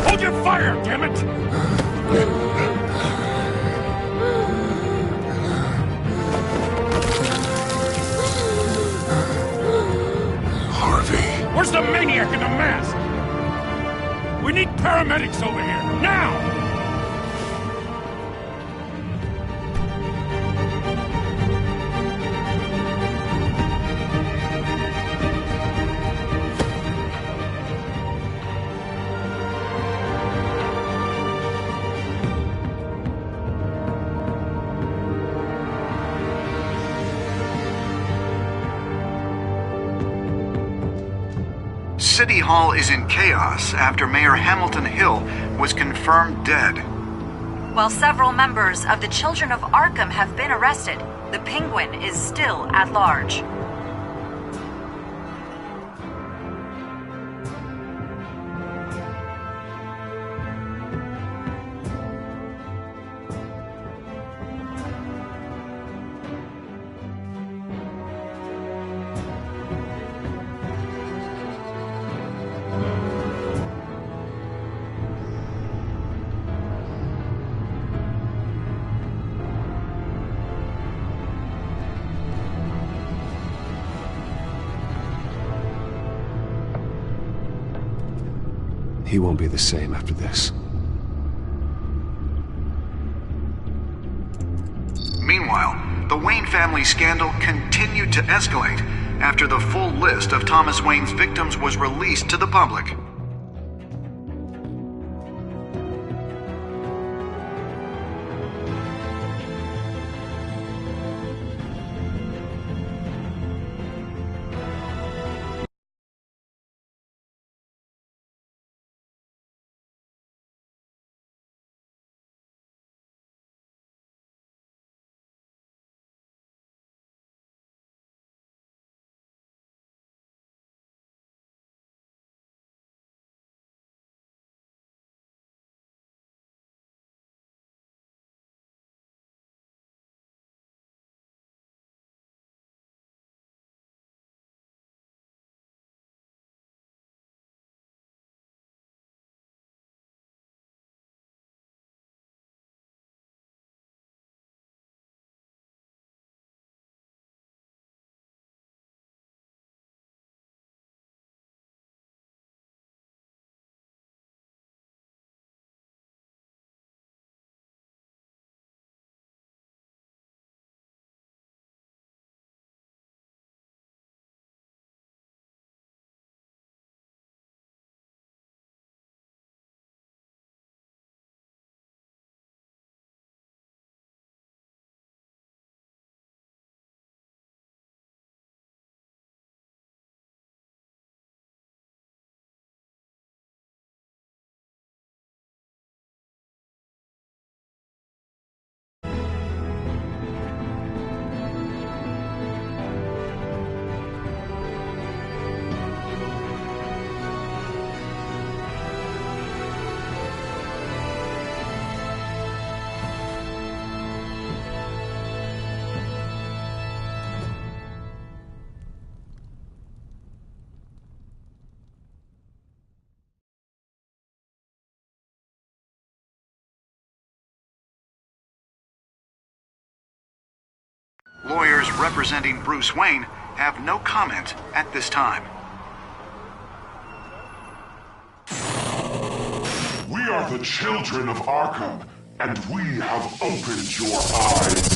Hold your fire, damn it! Harvey. Where's the maniac in the mask? We need paramedics over here, now! City Hall is in chaos after Mayor Hamilton Hill was confirmed dead. While several members of the Children of Arkham have been arrested, the Penguin is still at large. He won't be the same after this. Meanwhile, the Wayne family scandal continued to escalate after the full list of Thomas Wayne's victims was released to the public. lawyers representing Bruce Wayne have no comment at this time. We are the children of Arkham, and we have opened your eyes.